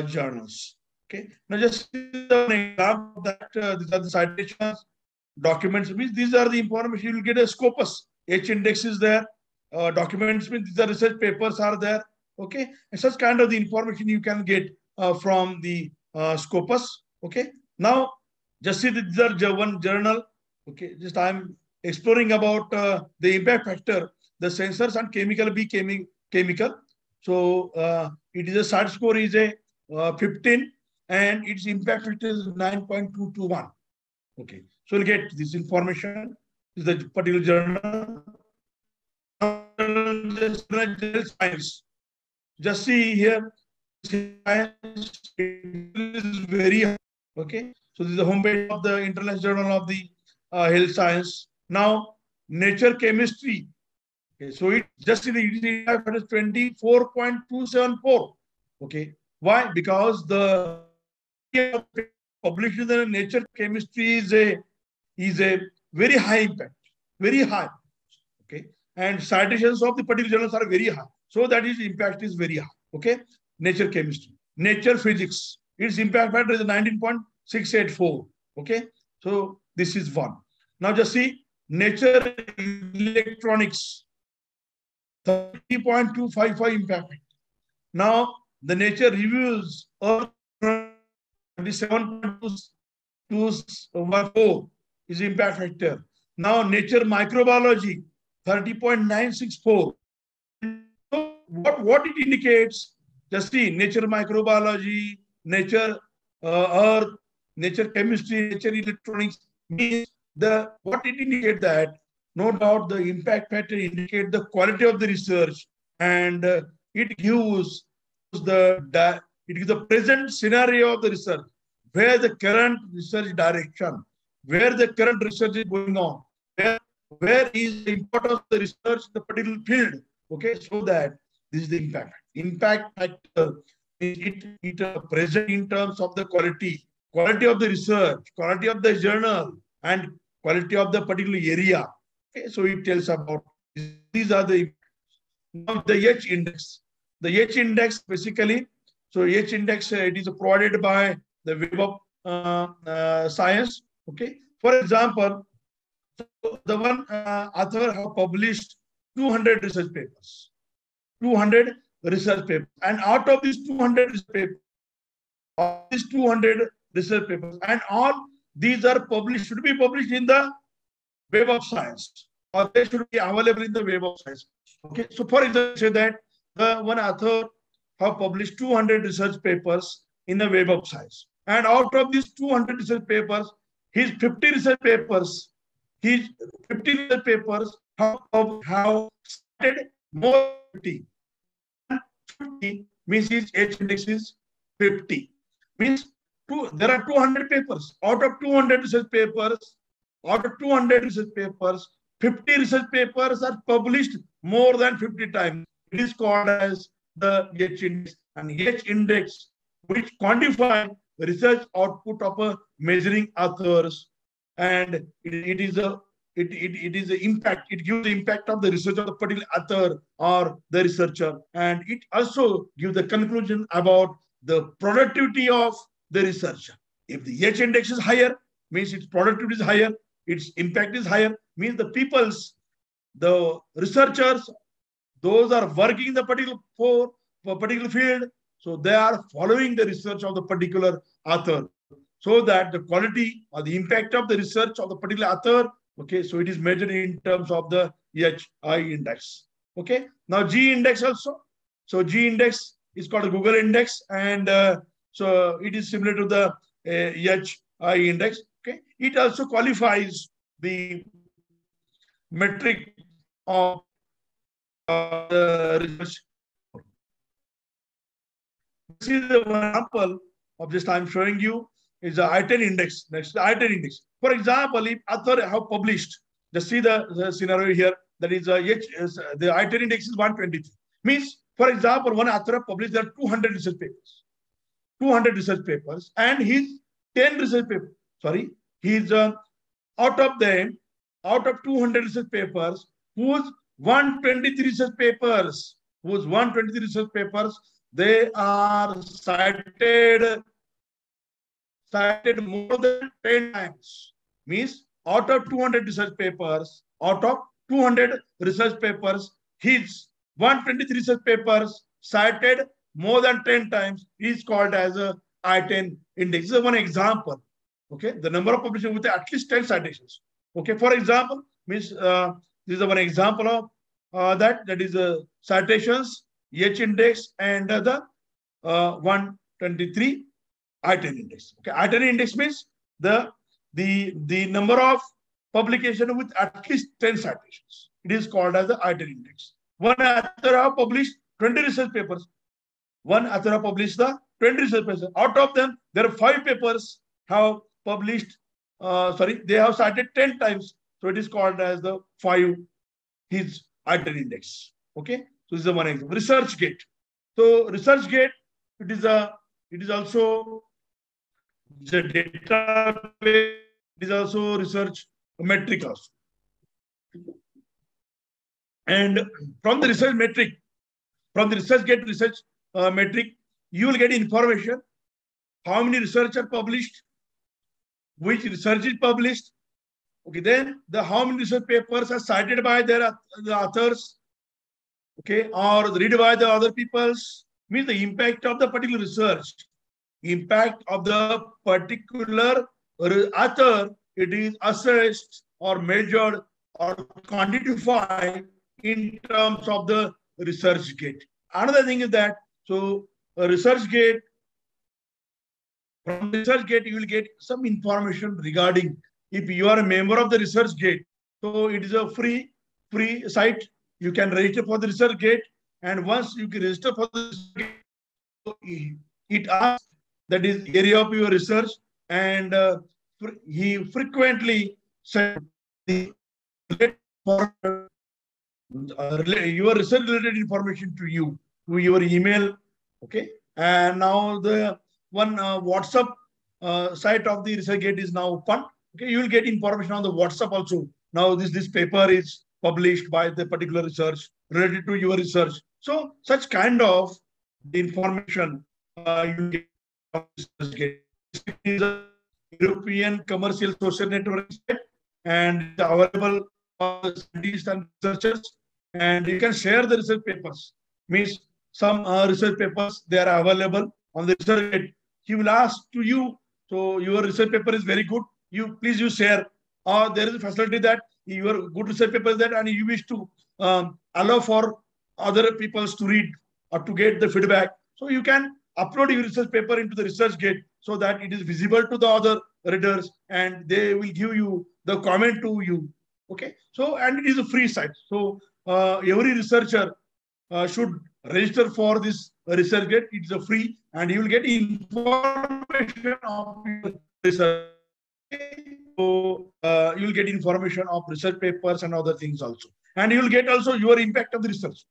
Speaker 1: journals. Okay, now just an example that these are the citations, documents, means these are the information you will get a Scopus. H index is there. Documents means these are research papers are there. Okay, and such kind of the information you can get from the Scopus. Okay, now just see that these are one journal. Okay, just I'm exploring about the impact factor, the sensors and chemical. So it is a side score is a 15, and its impact factor is 9.221. Okay, so we'll get this information. This is the particular journal. just general science. Just see here, science is very high. Okay, so this is the homepage of the International Journal of the Health Science. Now, nature chemistry. Okay, so it just in the impact is 24.274. Okay, why? Because the published in the nature chemistry is a very high impact, very high. Okay, and citations of the particular journals are very high, so that its impact is very high. Okay, nature chemistry, nature physics, its impact factor is 19.684. Okay, so this is one. Now just see nature electronics, 30.255 impact factor. Now the nature reviews Earth 27.214 is impact factor. Now nature microbiology 30.964. So what it indicates, just see nature microbiology, nature earth, nature chemistry, nature electronics, means what it indicates that no doubt the impact factor indicates the quality of the research, and it gives the present scenario of the research, where the current research direction, where the current research is going on, where is the importance of the research in the particular field. Okay, so that this is the impact. Impact factor it present in terms of the quality of the research, quality of the journal, and quality of the particular area. Okay, so it tells about these are the now the H index. The H index basically, so H index it is provided by the Web of Science. Okay, for example, the one author have published 200 research papers. 200 research papers. And out of these 200 research papers, and all these are published, should be published in the Web of Science, or they should be available in the Web of Science. Okay, so for example, say that the one author have published 200 research papers in the Web of Science. And out of these 200 research papers, his 50 research papers have started more 50. 50 means his H index is 50. Means there are 200 papers. Out of 200 research papers, 50 research papers are published more than 50 times. It is called as the H index. And H index, which quantify the research output of a measuring authors, and it is the impact. It gives the impact of the research of the particular author or the researcher, and it also gives the conclusion about the productivity of the researcher. If the H index is higher, means its productivity is higher, its impact is higher, means the researchers, those are working in the particular field, so they are following the research of the particular author, so that the quality or the impact of the research of the particular author, okay, so it is measured in terms of the HI index. Okay, now G index also. So G index is called a Google index, and so it is similar to the HI index. Okay, it also qualifies the metric of the research. This is the example of this I'm showing you is the I-10 index. Next, the I-10 index. For example, if author have published, just see the scenario here. That is the I-10 index is 123. Means, for example, one author published there are 200 research papers. 200 research papers, and his 10 research papers. Sorry, he's out of 200 research papers, whose 123 research papers, they are cited more than 10 times. Means out of 200 research papers, his 123 research papers cited more than 10 times is called as a I-10 index. This is one example. Okay, the number of publications with at least 10 citations. Okay, for example, means this is one example of that is citations, H index, and the 123 I-10 index. Okay, I-10 index means the number of publication with at least 10 citations. It is called as the I-10 index. one author have published 20 research papers. One author have published the 20 research papers. Out of them, there are 5 papers have published, they have cited 10 times. So it is called as the 5 his item index. Okay. So this is the one example. ResearchGate. So ResearchGate, it is also the database. It is also research metric also. And from the research metric, from the ResearchGate research metric, you will get information how many research are published, which research is published. Okay, then how many research papers are cited by the authors, okay, or read by the other people's, means the impact of the particular research, impact of the particular author, it is assessed or measured or quantified in terms of the ResearchGate. Another thing is that, so ResearchGate, from ResearchGate, you will get some information regarding if you are a member of the ResearchGate. So it is a free site. You can register for the ResearchGate, and once you can register for the ResearchGate, it asks that is area of your research, and he frequently sends the your research related information to you, to your email. Okay, and now the one WhatsApp site of the ResearchGate is now open. Okay, you will get information on the WhatsApp also. Now this paper is published by the particular research related to your research. So such kind of the information you get from ResearchGate. It is a European commercial social network, and it's available for scientists and researchers. And you can share the research papers. Means some research papers, they are available on the ResearchGate. He will ask to you, so your research paper is very good, please share. Or there is a facility that your good research paper is that, and you wish to allow for other people to read or to get the feedback. So you can upload your research paper into the ResearchGate so that it is visible to the other readers, and they will give you the comment to you. Okay. So, and it is a free site. So every researcher should register for this ResearchGate. It's a free, and you will get information of your research. So you will get information of research papers and other things also. And you will get also your impact of the research.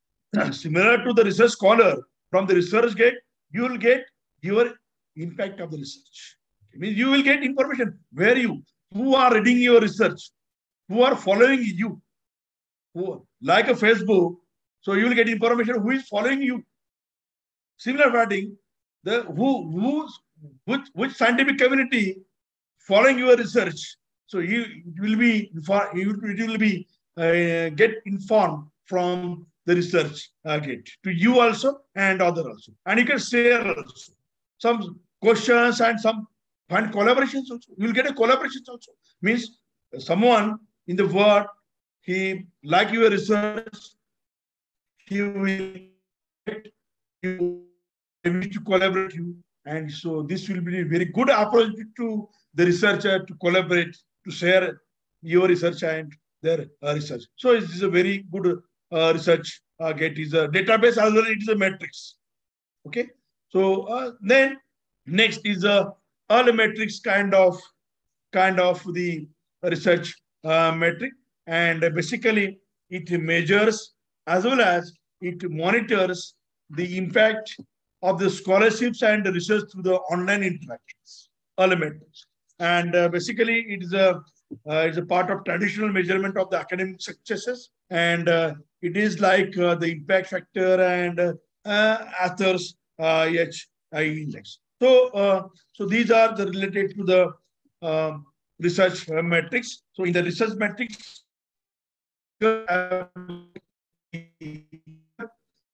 Speaker 1: Similar to the research scholar, from the ResearchGate, you will get your impact of the research. It means you will get information where who are reading your research, who are following you, who, like a Facebook. So you will get information who is following you. Similar wording, which scientific community following your research. So you will be get informed from the ResearchGate to you also and other also. And you can share also some questions and some find collaborations also. You will get a collaborations also. Means someone in the world, he like your research, he will get you to collaborate you. And so this will be a very good approach to the researcher to collaborate, to share your research and their research. So it is a very good ResearchGate is a database as well. It is a matrix. Okay. So then next is a all metrics kind of the research metric, and basically it measures as well as it monitors the impact of the scholarships and the research through the online interactions. All metrics. And basically, it's a part of traditional measurement of the academic successes, and it is like the impact factor and authors HI index. So these are the related to the research metrics. So in the research metrics,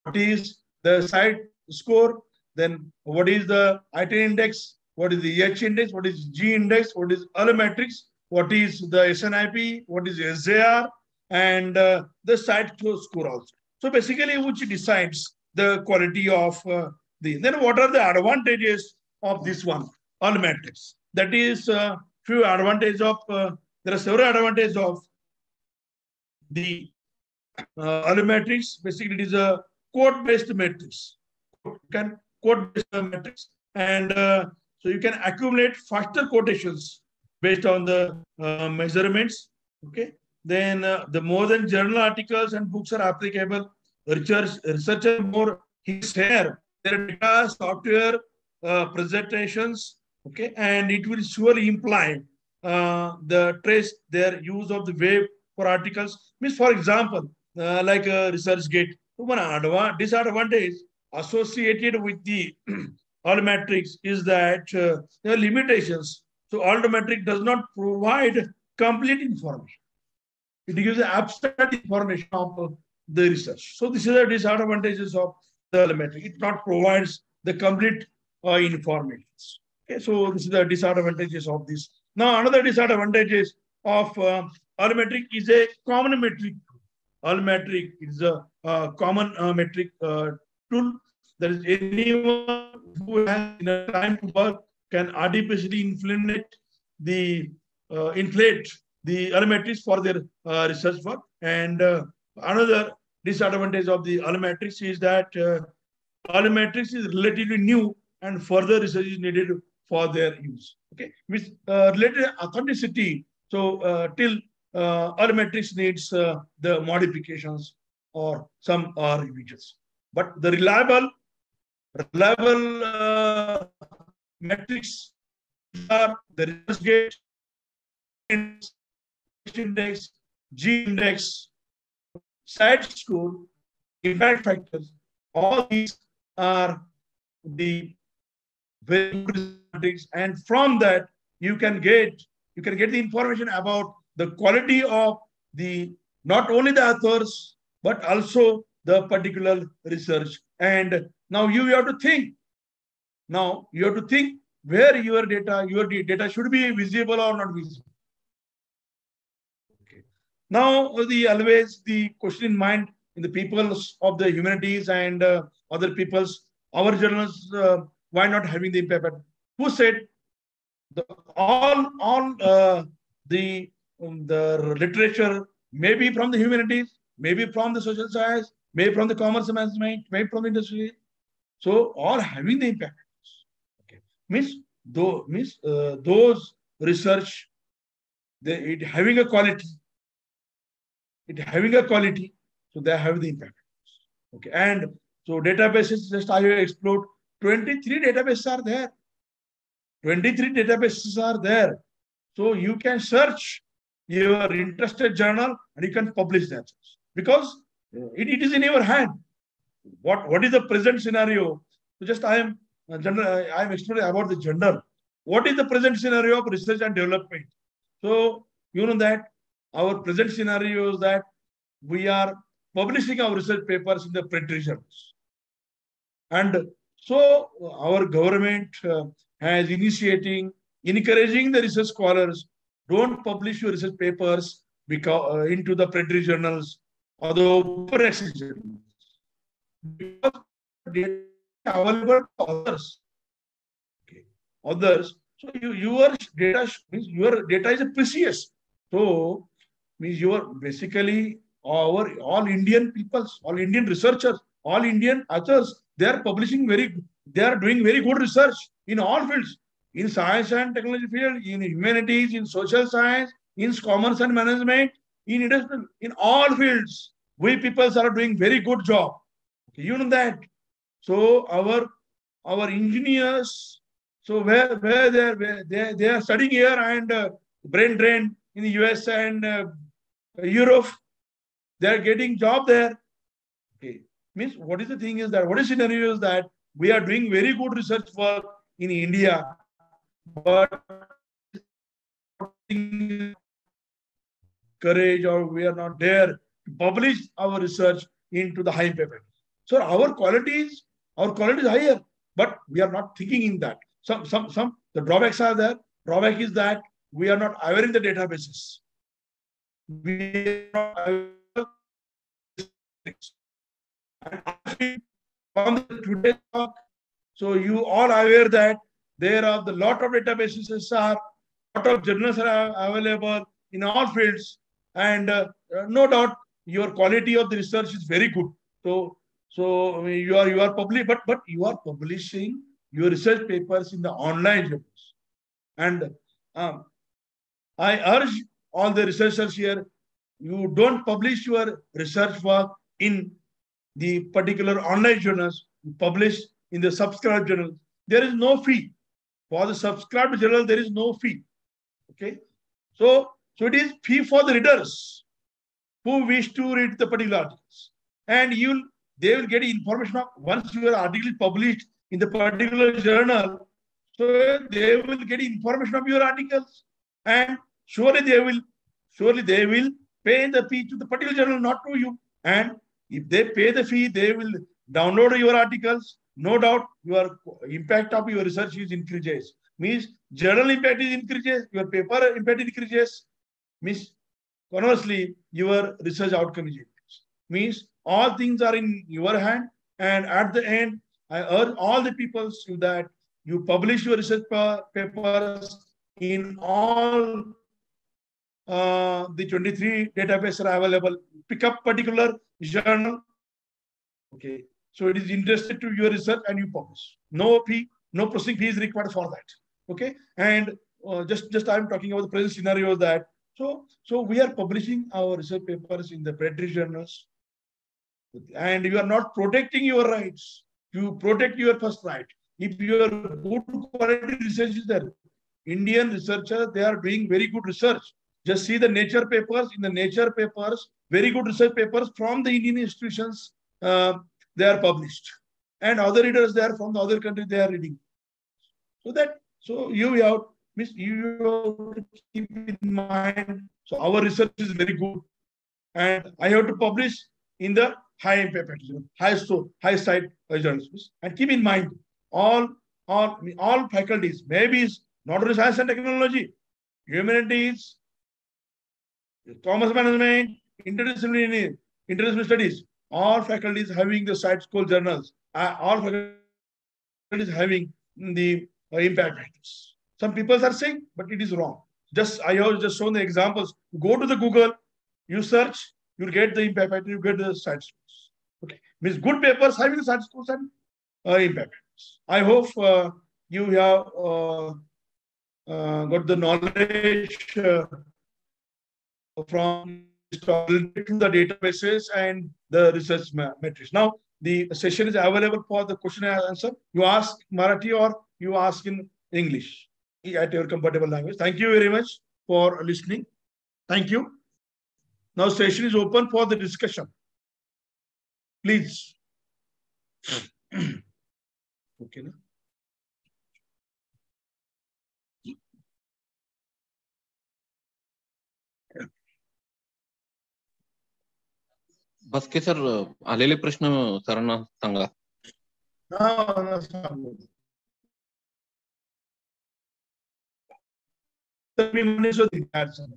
Speaker 1: what is the site score? Then what is the item index? What is the H index? What is G index? What is other metrics? What is the SNIP? What is SJR? And the site score also. So basically, which decides the quality of the. Then what are the advantages of this one? All metrics. That is few advantages of. There are several advantages of the Allometrics, basically it is a code-based matrix. You can code-based matrix, and so you can accumulate faster quotations based on the measurements. Okay. Then the more than journal articles and books are applicable, researcher more he share their data, software, presentations. Okay, and it will surely imply the trace their use of the web for articles. Means, for example, like a ResearchGate. One disadvantage associated with the Allometrics is that there are limitations. So Allometric does not provide complete information. It gives abstract information of the research. So this is the disadvantages of the Allometric. It not provides the complete information. Okay, so this is the disadvantages of this. Now another disadvantages of Allometric is a common metric. Allometric is a common metric tool. That is, anyone who has enough time to work can artificially inflate the allometrics for their research work. And another disadvantage of the allometrics is that allometrics is relatively new and further research is needed for their use. Okay, with related authenticity. So till allometrics needs the modifications or some revisions. But the reliable metrics are the ResearchGate index, G index, SAT score, impact factors. All these are the very good metrics, and from that you can get the information about the quality of the not only the authors but also the particular research. And now you have to think. Now you have to think where your data should be visible or not visible. Okay. Now always the question in mind in the peoples of the humanities and other peoples, our journals, why not having the impact? Who said the literature, maybe from the humanities, maybe from the social science, maybe from the commerce management, maybe from the industry. So all having the impact. Okay. Those research, it having a quality. So they have the impact. Okay. And so databases, just I have explored, 23 databases are there. 23 databases are there. So you can search your interested journal and you can publish that, because it is in your hand. What is the present scenario? So just I am explaining about the journal. What is the present scenario of research and development? So you know that our present scenario is that we are publishing our research papers in the printed journals. And so our government has encouraging the research scholars, don't publish your research papers into the printed journals or the open access journals, because data available to others. Okay. Others. So your data is precious. So means you are basically all Indian peoples, all Indian researchers, all Indian authors, they are doing very good research in all fields, in science and technology field, in humanities, in social science, in commerce and management, in industry, in all fields. We peoples are doing very good job. Okay, you know that. So our engineers, so where they are studying here and brain drain in the US and Europe, they are getting job there. Okay. Means what is the thing is that, what is scenario is that we are doing very good research work in India, but courage or we are not there to publish our research into the high paper. So our quality is higher, but we are not thinking in that. The drawbacks are there. Drawback is that we are not aware in the databases. We are not aware. And from today's talk, so you all are aware that there are the lot of databases lot of journals are available in all fields, and no doubt your quality of the research is very good. So you are but you are publishing your research papers in the online journals. And um, I urge all the researchers here, you don't publish your research work in the particular online journals, you publish in the subscribed journals. There is no fee. For the subscribed journal, there is no fee. Okay. So it is fee for the readers who wish to read the particular articles. And they will get information of once your article is published in the particular journal, so they will get information of your articles. And surely they will pay the fee to the particular journal, not to you. And if they pay the fee, they will download your articles. No doubt your impact of your research is increases. Means journal impact is increases, your paper impact increases. Means conversely, your research outcome is increased. Means all things are in your hand. And at the end, I urge all the people that you publish your research papers in all the 23 databases are available. Pick up particular journal. Okay. So it is interested to your research and you publish. No fee, no processing fee is required for that. Okay. And just I'm talking about the present scenario that so we are publishing our research papers in the predatory journals, and you are not protecting your rights. You protect your first right. If your good quality research is there, Indian researchers, they are doing very good research. Just see the Nature papers. In the Nature papers, very good research papers from the Indian institutions, they are published. And other readers, they are from the other country, they are reading. So you have to keep in mind. So our research is very good. And I have to publish in the high impact, high side journals. And keep in mind, all faculties, maybe it's not only science and technology, humanities, commerce management, interdisciplinary studies, all faculties having the side school journals, all faculties having the impact factors. Some people are saying, but it is wrong. I have just shown the examples. Go to the Google, you search, you get the impact factor, you get the side schools. Okay, means good papers having the side schools and impact factors. I hope you have got the knowledge from the databases and the research metrics. Now, the session is available for the question and answer. You ask Marathi or you ask in English at your comfortable language. Thank you very much for listening. Thank you. Now, session is open for the discussion. Please. Okay. Na?
Speaker 2: बस के sir आलेले प्रश्न सरांना सांगा.
Speaker 1: मी म्हणेच होती अडचण.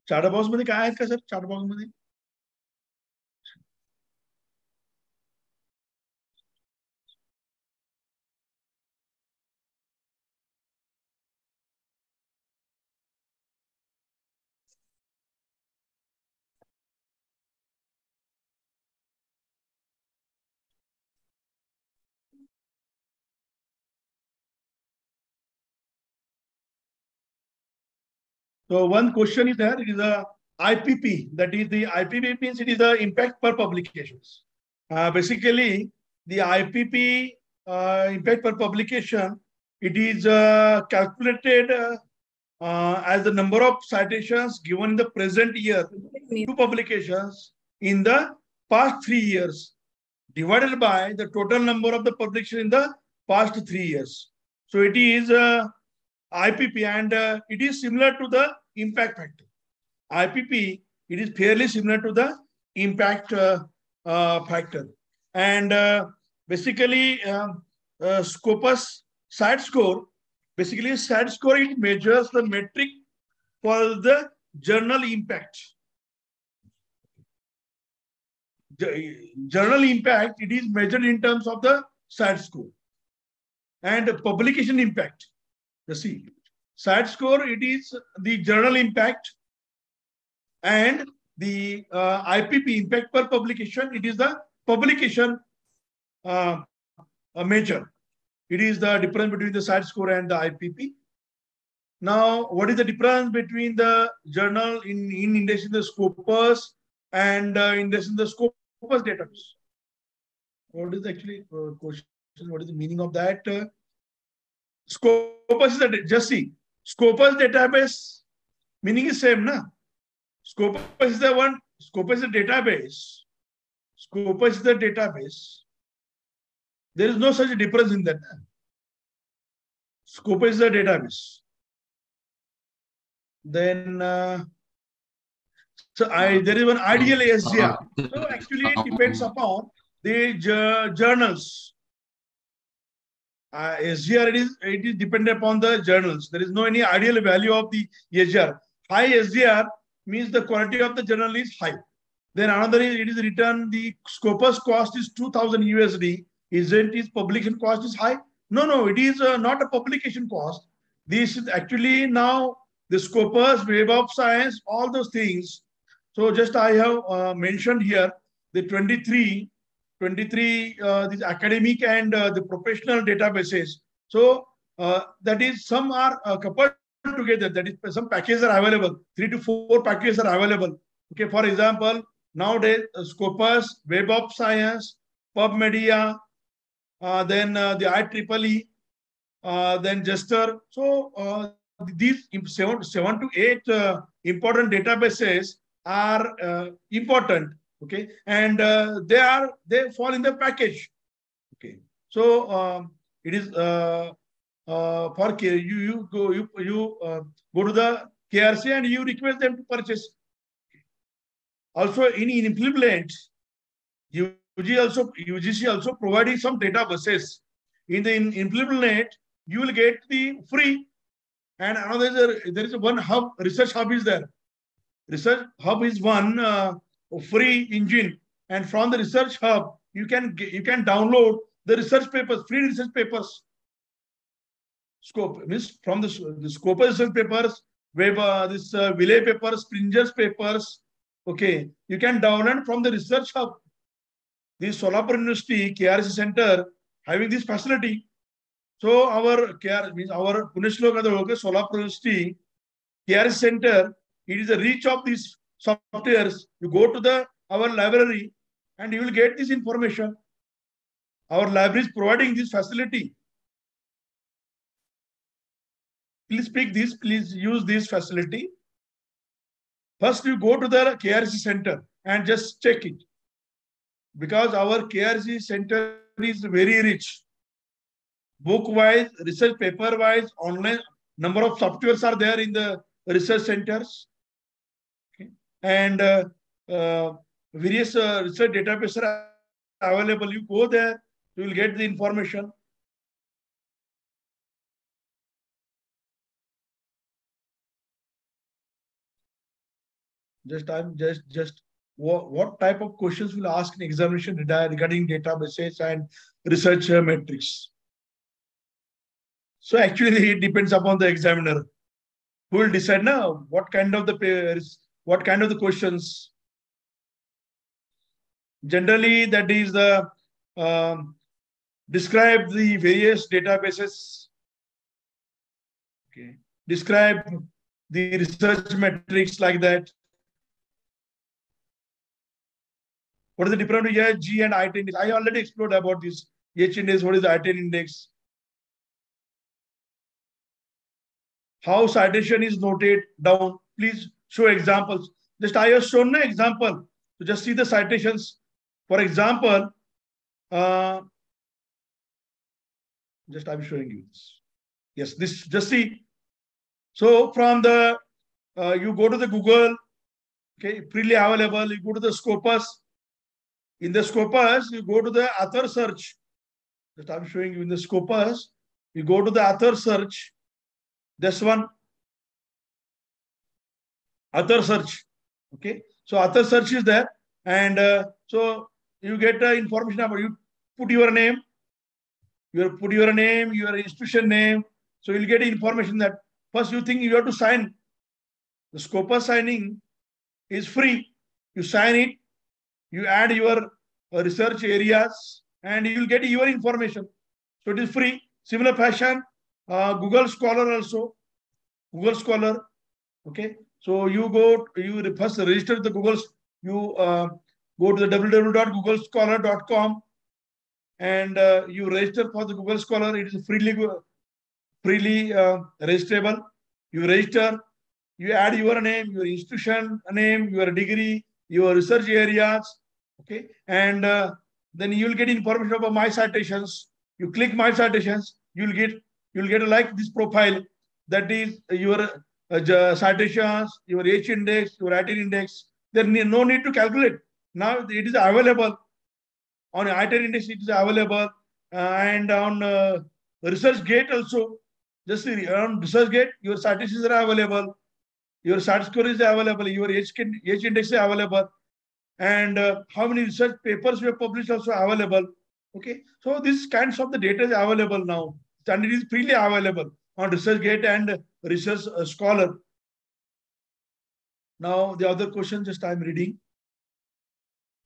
Speaker 1: Chart box मध्ये काय आहेत का सर? चार्ट बॉक्स मध्ये So one question is there. It is a IPP. That is the IPP means it is the impact per publications. Basically, the IPP impact per publication, it is calculated as the number of citations given in the present year to publications in the past 3 years divided by the total number of the publications in the past 3 years. So it is IPP, and it is similar to the impact factor. IPP, it is fairly similar to the impact factor. And basically, Scopus SAT score, basically SAT score, it measures the metric for the journal impact. journal impact, it is measured in terms of the SAT score. And publication impact, you see, SAT score, it is the journal impact, and the IPP, impact per publication, it is the publication measure. It is the difference between the SAT score and the IPP. Now, what is the difference between the journal in indexing the Scopus and indexing the Scopus database? What is actually question? What is the meaning of that? Scopus is a, just see, Scopus database meaning is same, na? Scopus is the one. Scopus is the database. Scopus is the database. There is no such difference in that. Scopus is the database. Then, there is one ideal SGR. So actually, it depends upon the journals. SGR, it is dependent upon the journals. There is no any ideal value of the SGR. High SGR means the quality of the journal is high. Then another is, it is written the Scopus cost is 2000 USD. Isn't its publication cost is high? No, it is not a publication cost. This is actually now the Scopus, Web of Science, all those things. So just I have mentioned here the 23 these academic and the professional databases. So that is, some are coupled together. That is, some packages are available. 3 to 4 packages are available. Okay, for example, nowadays Scopus, Web of Science, PubMedia, then the IEEE, then Jester. So these 7 to 8 important databases are important. Okay, and they fall in the package. Okay, so it is for you go to the KRC and you request them to purchase. Also, in implement, UGC also providing some databases. In the implement, you will get the free, and another there is one hub, research hub is there. Research hub is one free engine, and from the research hub you can download the research papers, free research papers. Scope means from the Scopus research papers, web this Wiley papers, Springer's papers. Okay, you can download from the research hub. The Solapur University KRC Center having this facility. So our means our Puneshloka Solapur University KRC Center, it is a reach of these softwares. You go to our library and you will get this information. Our library is providing this facility. Please pick this, please use this facility. First, you go to the KRC Center and just check it. Because our KRC Center is very rich. Book-wise, research paper-wise, online, number of softwares are there in the research centers. And various research databases are available. You go there, you will get the information. What type of questions will ask in examination regarding databases and research metrics? So actually, it depends upon the examiner who will decide now what kind of the questions. Generally, that is the describe the various databases. Okay, describe the research metrics like that. What is the difference between G and I10 index? I already explored about this. H index, what is the I10 index? How citation is noted down. Please show examples. Just I have shown an example. So just see the citations. For example, just I'm showing you this. Yes, this just see. So from the you go to the Google, okay, freely available. You go to the Scopus. In the Scopus, you go to the author search. Just I'm showing you in the Scopus. You go to the author search. This one, author search. Okay, so author search is there, and so you get information about you. Put your name, your institution name. So you'll get information that first you think you have to sign. The Scopus signing is free. You sign it, you add your research areas, and you will get your information. So it is free. Similar fashion, Google Scholar also. Google Scholar. Okay. So you first register the Google. You go to the www.googlescholar.com and you register for the Google Scholar. It is freely registrable. You register, you add your name, your institution name, your degree, your research areas, okay, and then you will get information about my citations. You click my citations, you'll get like this profile, that is your citations, your H index, your ITR index. There no need to calculate. Now it is available on ITR index. It is available, and on ResearchGate also. Just on ResearchGate, your citations are available, your SAT score is available, your H index is available, and how many research papers we have published also available. Okay, so these kinds of the data is available now, and it is freely available on ResearchGate and Research Scholar. Now the other question, just I'm reading.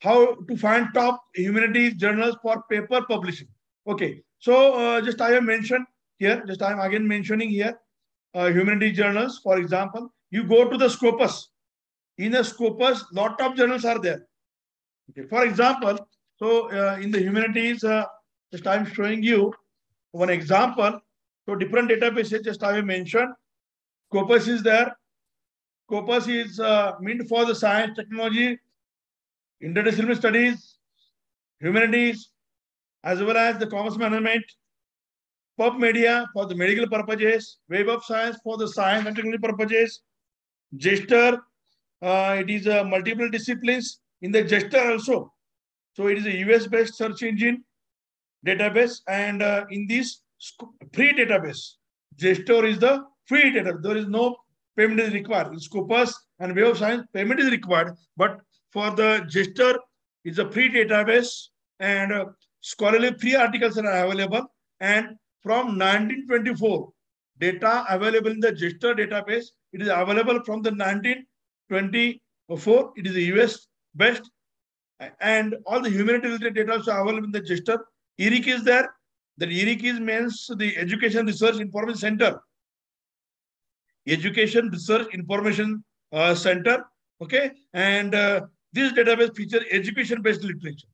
Speaker 1: How to find top humanities journals for paper publishing? Okay, so just I have mentioned here, just I'm again mentioning here, humanities journals. For example, you go to the Scopus. In the Scopus, lot of journals are there. Okay, for example, so in the humanities, just I'm showing you one example. So different databases, just I have mentioned. Scopus is there. Scopus is meant for the science, technology, interdisciplinary studies, humanities, as well as the commerce management. PubMedia for the medical purposes, Web of Science for the science and technology purposes, Gesture, it is multiple disciplines in the Gesture also. So it is a US-based search engine database, and in this free database, Gesture is the free database. There is no payment is required. In Scopus and Web of Science, payment is required, but for the Gesture, it's a free database, and scholarly free articles are available. And from 1924, data available in the Gesture database, it is available from the 1924. It is a US based, and all the humanitarian data also available in the Gesture. ERIC is there. That ERIC means the Education Research Information Center. Education Research Information Center. Okay, and this database features education-based literature.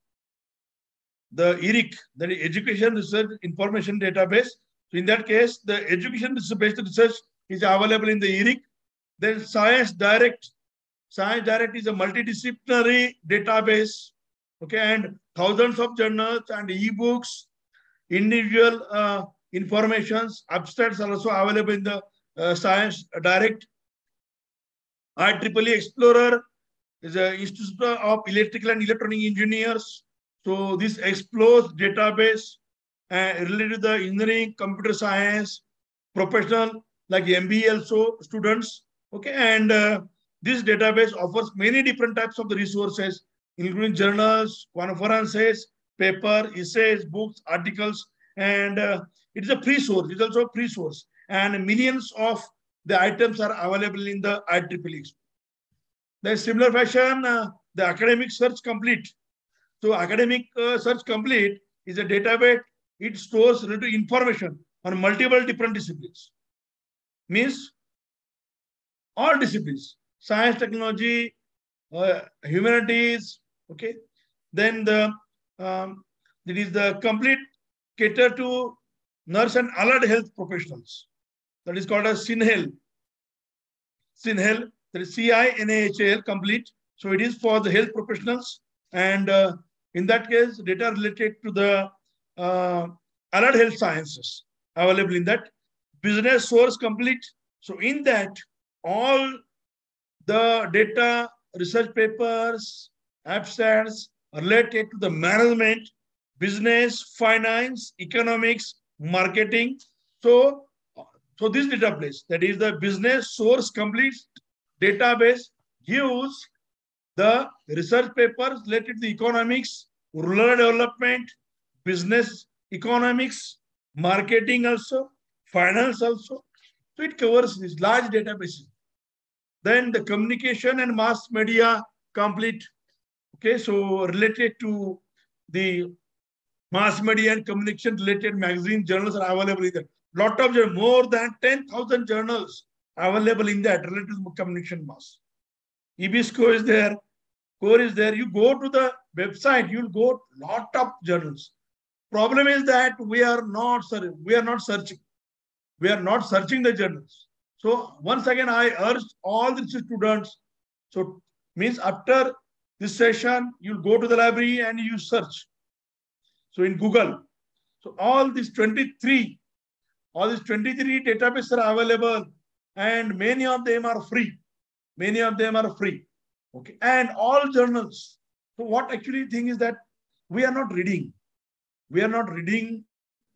Speaker 1: The ERIC, that is Education Research Information Database. So in that case, the education-based research is available in the ERIC. Then Science Direct. Science Direct is a multidisciplinary database. Okay, and thousands of journals and e-books, individual informations, abstracts are also available in the Science Direct. IEEE Explorer is an Institute of Electrical and Electronic Engineers. So this explores database related to the engineering, computer science, professional like MBA also students. Okay, and this database offers many different types of the resources, including journals, conferences, paper, essays, books, articles, and it is a free source. It is also a free source, and millions of the items are available in the IEEE. The similar fashion, the Academic Search Complete. So Academic Search Complete is a database. It stores related information on multiple different disciplines. Means all disciplines, science, technology, humanities. Okay. Then it is the complete cater to nurse and allied health professionals. That is called as CINHEL. CINHEL, that is CINAHL complete. So it is for the health professionals, and in that case, data related to the allied health sciences available in that. Business source complete. So in that, all the data, research papers, abstracts related to the management, business, finance, economics, marketing. So this database, that is the business source complete database, gives the research papers related to the economics, rural development, business, economics, marketing also, finance also. So it covers these large databases. Then the communication and mass media complete. Okay, so related to the mass media and communication related magazine journals are available in there. Lot of more than 10,000 journals available in that related to communication mass. EBSCO is there, core is there. You go to the website, you'll go lot of journals. Problem is that we are not searching. We are not searching the journals. So once again, I urge all the students. So means after this session, you'll go to the library and you search. So in Google, so all these 23 databases are available, and many of them are free. Okay, and all journals. So what actually thing is that we are not reading. We are not reading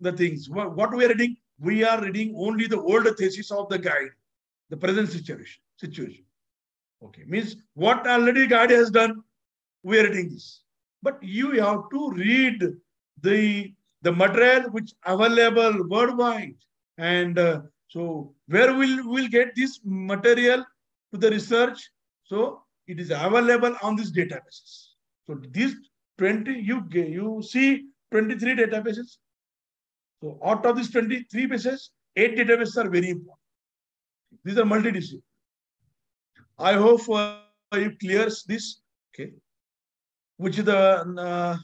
Speaker 1: the things. What we are reading? We are reading only the old thesis of the guide, the present situation. Okay, means what already guide has done, we are reading this. But you have to read the material which available worldwide. And so where we'll get this material to the research? So it is available on these databases. So these 20, you see 23 databases. So out of these 23 bases, 8 databases are very important. These are multidisciplinary. I hope you clears this. Okay. Which is the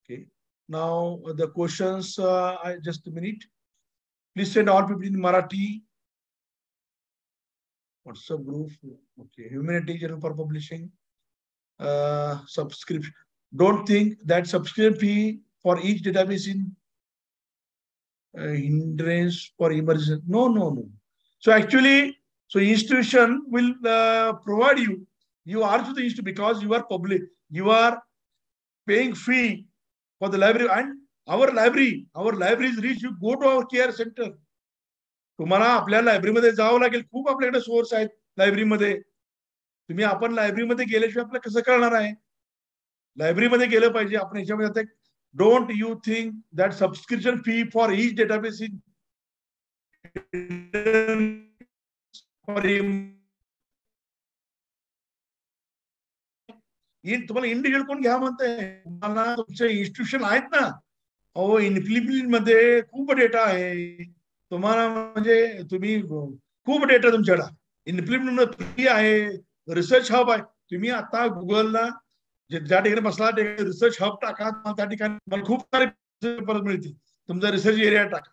Speaker 1: okay. Now the questions. Just a minute. Please send all people in Marathi. WhatsApp group. Okay. Humanity Journal for publishing. Subscription. Don't think that subscription fee for each database in hindrance for emergency. No. So actually, so institution will provide you. You are to the institution because you are public. You are paying fee for the library, and our library is rich. You go to our care center. तुम्हाला आपल्या लायब्ररीमध्ये जावं लागेल. खूप आपल्याकडे source आहेत लायब्ररीमध्ये. तुम्ही आपण लायब्ररीमध्ये गेल्याशिवाय आपल्याला कसं कळणार आहे? लायब्ररीमध्ये गेलं पाहिजे. आपण याच्यामध्ये don't you think that subscription fee for each database is for तुम्हाला इंडिव्हिज्युअल कोण घ्या म्हणताय? तुम्हाला तुमचे इन्स्टिट्यूशन आहेत ना. अहो इनफिलिपिन मध्ये खूप डेटा आहे. तुम्हाला म्हणजे तुम्ही खूप डेटा तुमच्याकडे. इनफिलिपिन फ्री आहे, रिसर्च हब आहे. तुम्ही आता गुगलला ज्या ठिकाणी बसला रिसर्च हब टाका. त्या ठिकाणी मला खूप सारे पेपर मिळतील. तुमचा रिसर्च एरिया टाका.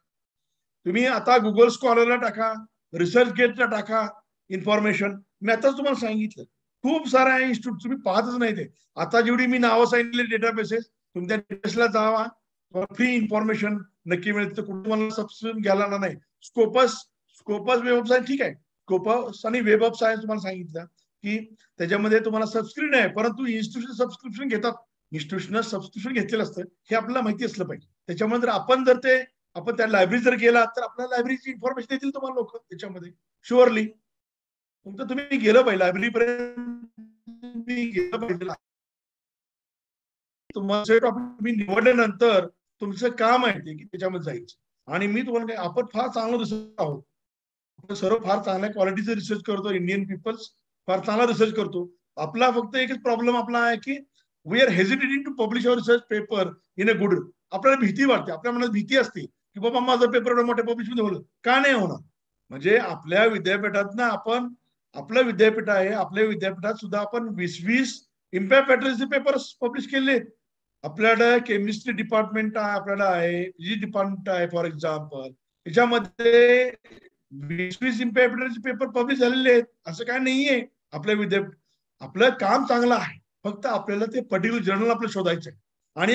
Speaker 1: तुम्ही आता गुगल स्कॉलरला टाका, रिसर्च गेटला टाका इन्फॉर्मेशन. मी आताच तुम्हाला सांगितलं खूप सारा इन्स्टिट्यूट तुम्ही पाहतच नाही ते. आता जेवढी मी नावं सांगितले डेटाबेसेस, तुम्ही त्या डेटाबेसला जावा, फ्री इन्फॉर्मेशन नक्की मिळते. कुठे तुम्हाला सबस्क्रिप्शन घ्यायला नाही. स्कोपस वेब ऑफ सायन्स ठीक आहे. स्कोपस आणि वेब ऑफ सायन्स तुम्हाला सांगितलं की त्याच्यामध्ये तुम्हाला सबस्क्रिप्शन आहे, परंतु इन्स्टिट्यूशन सबस्क्रिप्शन घेतात. इन्स्टिट्यूशन सबस्क्रिप्शन घेतलेलं असतं हे आपल्याला माहिती असलं पाहिजे. त्याच्यामुळे जर आपण त्या लायब्ररी जर गेला तर आपल्याला लायब्ररीची इन्फॉर्मेशन देतील तुम्हाला लोक त्याच्यामध्ये शुअरली. तुमचं तुम्ही गेलं पाहिजे लायब्ररीपर्यंत गेलं पाहिजे. तुम्हाला टॉपिक निवडल्यानंतर तुमचं काम आहे ते की त्याच्यामध्ये जायचं. आणि मी तुम्हाला काय, आपण फार चांगलं रिसर्च आहोत. आपण सर्व फार चांगल्या क्वालिटीचं रिसर्च करतो. इंडियन पीपल्स फार चांगला रिसर्च करतो. आपला फक्त एकच प्रॉब्लेम आपला आहे की we are hesitating to publish our research paper in a good. आपल्याला भीती वाटते, आपल्या मनात भीती असते की बाबा माझं पेपर एवढं मोठ्या पब्लिश मध्ये होलं. का नाही होणार? म्हणजे आपल्या विद्यापीठात ना आपण, आपलं विद्यापीठ आहे, आपल्या विद्यापीठात सुद्धा आपण 20 इम्पॅक्ट फॅक्टर्सचे पेपर्स पब्लिश केले. आपल्याकडे केमिस्ट्री डिपार्टमेंट आहे, आपल्याला आहे फिजिक्स डिपार्टमेंट आहे फॉर एक्झाम्पल. याच्यामध्ये 20 इम्पॅक्ट फॅक्टरचे पेपर पब्लिश झालेले आहेत. असं काय नाहीये. आपल्या विद्यापीठ आपलं काम चांगलं आहे. फक्त आपल्याला ते पर्टिक्युलर जर्नल आपलं शोधायचं आहे. आणि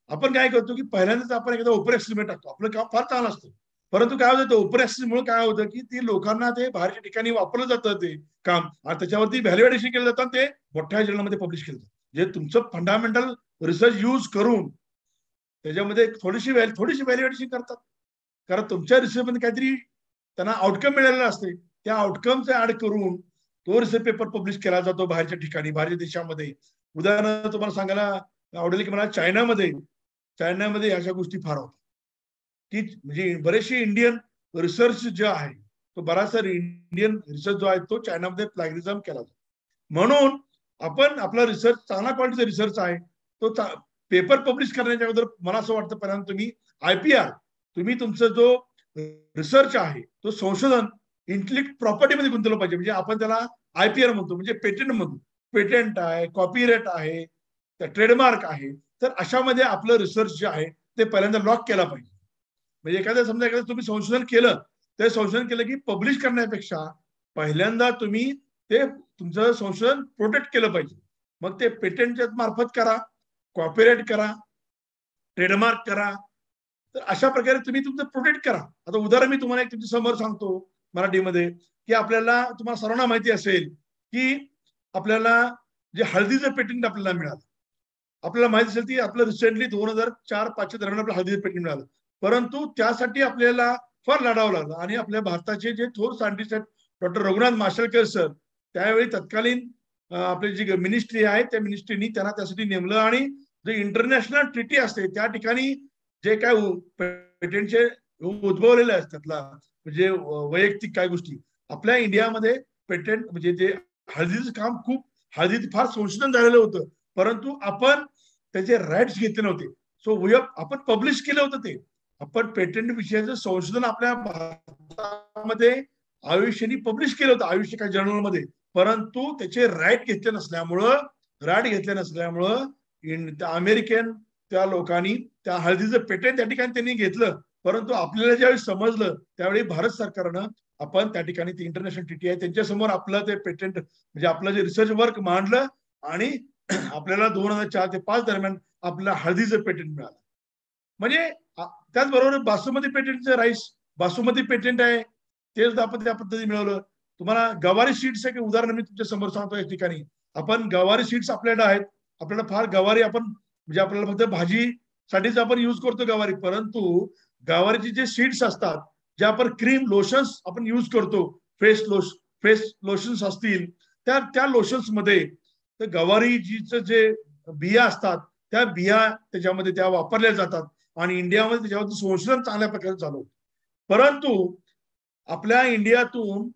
Speaker 1: आपण काय करतो की पहिल्यांदाच आपण एकदा ओपन ऍक्सेसमध्ये टाकतो. आपलं काम फार चांगलं असतं, परंतु काय होतं ओपन ऍक्सेसमुळे काय होतं की ते लोकांना ते बाहेरच्या ठिकाणी वापरलं जातं ते काम, आणि त्याच्यावरती व्हॅल्युएशन केलं जातं, ते मोठ्या जर्नलमध्ये पब्लिश केलं जातं. जे तुमचं फंडामेंटल रिसर्च यूज करून त्याच्यामध्ये थोडीशी व्हॅल्युएशन करतात. कारण तुमच्या रिसर्चमध्ये काहीतरी त्यांना आउटकम मिळालेलं असते. त्या आउटकमचे ऍड करून तो रिसर्च पेपर पब्लिश केला जातो बाहेरच्या ठिकाणी, बाहेरच्या देशामध्ये. उदाहरण तुम्हाला सांगायला आवडेल की मला चायनामध्ये अशा गोष्टी फार होतात की म्हणजे बरेचसे इंडियन रिसर्च जे आहे तो बराचसा इंडियन रिसर्च जो आहे तो चायनामध्ये प्लॅगिझम केला जातो. म्हणून आपण आपला रिसर्च चांगला क्वालिटीचा रिसर्च आहे तो पेपर पब्लिश करण्याच्या अगोदर मला असं वाटतं पहिल्यांदा तुम्ही IPR तुम्ही तुमचा जो रिसर्च आहे तो संशोधन इंटेलेक्ट प्रॉपर्टीमध्ये गुंतवलं पाहिजे. म्हणजे आपण त्याला IPR म्हणतो म्हणजे पेटंट म्हणतो. पेटंट आहे, कॉपीराइट आहे, ट्रेडमार्क आहे. तर अशामध्ये आपलं रिसर्च जे आहे ते पहिल्यांदा लॉक केला पाहिजे. म्हणजे एखाद्या तुम्ही संशोधन केलं ते संशोधन केलं की पब्लिश करण्यापेक्षा पहिल्यांदा तुम्ही ते तुमचं संशोधन प्रोटेक्ट केलं पाहिजे. मग ते पेटंटच्या मार्फत करा, कॉपीराइट करा, ट्रेडमार्क करा. तर अशा प्रकारे तुम्ही तुमचं प्रोटेक्ट करा. आता उदाहरण मी तुम्हाला एक तुमच्या समोर सांगतो मराठीमध्ये की आपल्याला तुम्हाला सर्वांना माहिती असेल की आपल्याला जे हळदीचं पेटंट आपल्याला मिळालं. आपल्याला माहिती असेल की आपलं रिसेंटली 2004-5 दरम्यान आपलं हळदीचं पेटंट मिळालं. परंतु त्यासाठी आपल्याला फार लढावं लागलं आणि आपल्या भारताचे जे थोर सायंटिस्ट आहेत डॉक्टर रघुनाथ माशेलकर सर त्यावेळी तत्कालीन आपली जी मिनिस्ट्री आहे त्या मिनिस्ट्रीनी त्यांना त्यासाठी नेमलं आणि जे इंटरनॅशनल ट्रिटी असते त्या ठिकाणी जे काय पेटंटचे उद्भवलेले असतात म्हणजे वैयक्तिक काय गोष्टी आपल्या इंडियामध्ये पेटंट म्हणजे जे हळदीचं काम खूप हळदीत फार संशोधन झालेलं होतं परंतु आपण त्याचे राईट्स घेतले नव्हते. सो आपण पब्लिश केलं होतं ते आपण पेटंट विषयाचं संशोधन आपल्या भारतामध्ये आयुष्यानी पब्लिश केलं होतं आयुष्य जर्नलमध्ये. परंतु त्याचे राईट घेतले नसल्यामुळं अमेरिकन त्या लोकांनी त्या हळदीचं पेटंट त्या ठिकाणी त्यांनी घेतलं. परंतु आपल्याला ज्यावेळी समजलं त्यावेळी भारत सरकारनं आपण त्या ठिकाणी ती इंटरनॅशनल ट्रिटी आहे त्यांच्यासमोर आपलं ते पेटंट म्हणजे आपलं जे रिसर्च वर्क मांडलं आणि आपल्याला 2004 ते 5 दरम्यान आपल्याला हळदीचं पेटंट मिळालं. म्हणजे त्याचबरोबर बासुमती पेटंटचं राईस बासुमती पेटंट आहे ते सुद्धा आपण त्या पद्धतीने मिळवलं. तुम्हाला गवारी सीड्स आहे उदाहरण मी तुमच्या समोर सांगतो या ठिकाणी आपण गवारी सीड्स आपल्याकडे आहेत. आपल्याला फार गवारी आपण म्हणजे आपल्याला फक्त भाजीसाठीच आपण युज करतो गवारी परंतु गवारीचे जे सीड्स असतात जे आपण क्रीम लोशन्स आपण युज करतो फेस लोशन्स असतील त्या लोशन्स मध्ये तर गवारीचं जे बिया असतात त्या बिया त्याच्यामध्ये त्या वापरल्या जातात आणि इंडियामध्ये त्याच्यावर संशोधन चांगल्या प्रकारे चालू होतं. परंतु आपल्या इंडियातून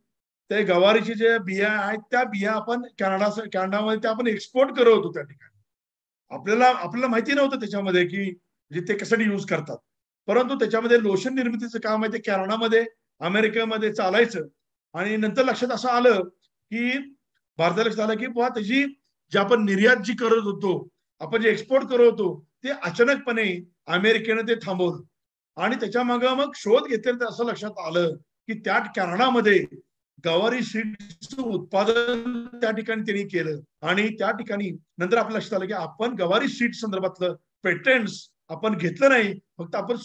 Speaker 1: ते गवारीचे जे बिया आहेत त्या बिया आपण कॅनडामध्ये त्या आपण एक्सपोर्ट करत होतो त्या ठिकाणी. आपल्याला माहिती नव्हतं त्याच्यामध्ये की म्हणजे ते कशासाठी युज करतात. परंतु त्याच्यामध्ये लोशन निर्मितीचं काम आहे ते कॅनडामध्ये अमेरिकेमध्ये चालायचं आणि नंतर लक्षात असं आलं की भारताला लक्षात आलं की बुवा त्याची जी आपण निर्यात जी करत होतो आपण जे एक्सपोर्ट करत होतो ते अचानकपणे अमेरिकेनं ते थांबवलं आणि त्याच्या मागे मग शोध घेतले तर असं लक्षात आलं की त्या कॅनडामध्ये गवारी सीड्सचं उत्पादन त्या ठिकाणी त्यांनी केलं आणि त्या ठिकाणी नंतर आपल्या लक्षात आलं की आपण गवारी सीड संदर्भातलं पेटंट्स आपण घेतलं नाही फक्त आपण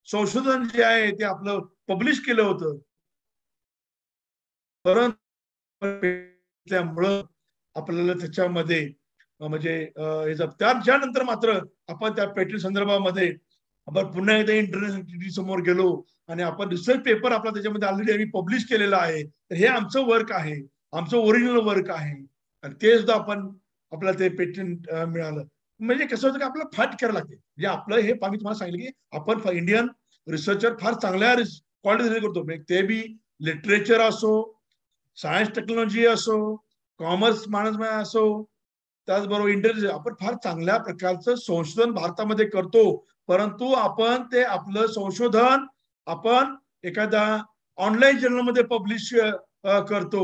Speaker 1: संशोधन जे आहे ते आपलं पब्लिश केलं होतं. परंतु आपल्याला त्याच्यामध्ये म्हणजे त्यानंतर मात्र आपण त्या पेटंट संदर्भामध्ये आपण पुन्हा एकदा इंटरनॅशनल समोर गेलो आणि आपण रिसर्च पेपर आपला त्याच्यामध्ये ऑलरेडी आम्ही पब्लिश केलेला आहे. तर हे आमचं वर्क आहे आमचं ओरिजिनल वर्क आहे आणि ते सुद्धा आपण आपल्याला ते पेटंट मिळालं. म्हणजे कसं होतं की आपल्याला फाईट करायला लागते म्हणजे आपलं हे मी तुम्हाला सांगितलं की आपण इंडियन रिसर्चर फार चांगल्या क्वालिटी करतो ते बी लिटरेचर असो सायन्स टेक्नॉलॉजी असो कॉमर्स मॅनेजमेंट असो त्याचबरोबर इंटेलिजन्स आपण फार चांगल्या प्रकारचं संशोधन भारतामध्ये करतो. परंतु आपण ते आपलं संशोधन आपण एखादा ऑनलाईन जर्नलमध्ये पब्लिश करतो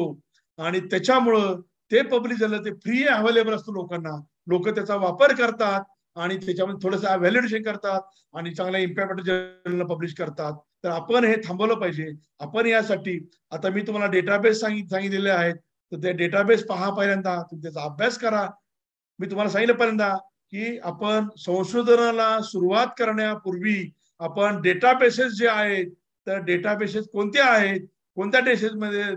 Speaker 1: आणि त्याच्यामुळं ते पब्लिश झालं ते फ्री अवेलेबल असतं लोकांना. लोक त्याचा वापर करतात आणि त्याच्यामध्ये थोडंसं व्हॅलिडेशन करतात आणि चांगल्या इम्पॅक्ट जर्नल पब्लिश करतात. तर आपण हे थांबवलं पाहिजे. आपण यासाठी आता मी तुम्हाला डेटाबेस सांगितलेले आहेत तर ते डेटाबेस पहा पहिल्यांदा त्याचा अभ्यास करा. मी तुम्हाला सांगितलं पहिल्यांदा की आपण संशोधनाला सुरुवात करण्यापूर्वी आपण डेटाबेसेस जे आहेत तर डेटाबेसेस कोणत्या आहेत कोणत्या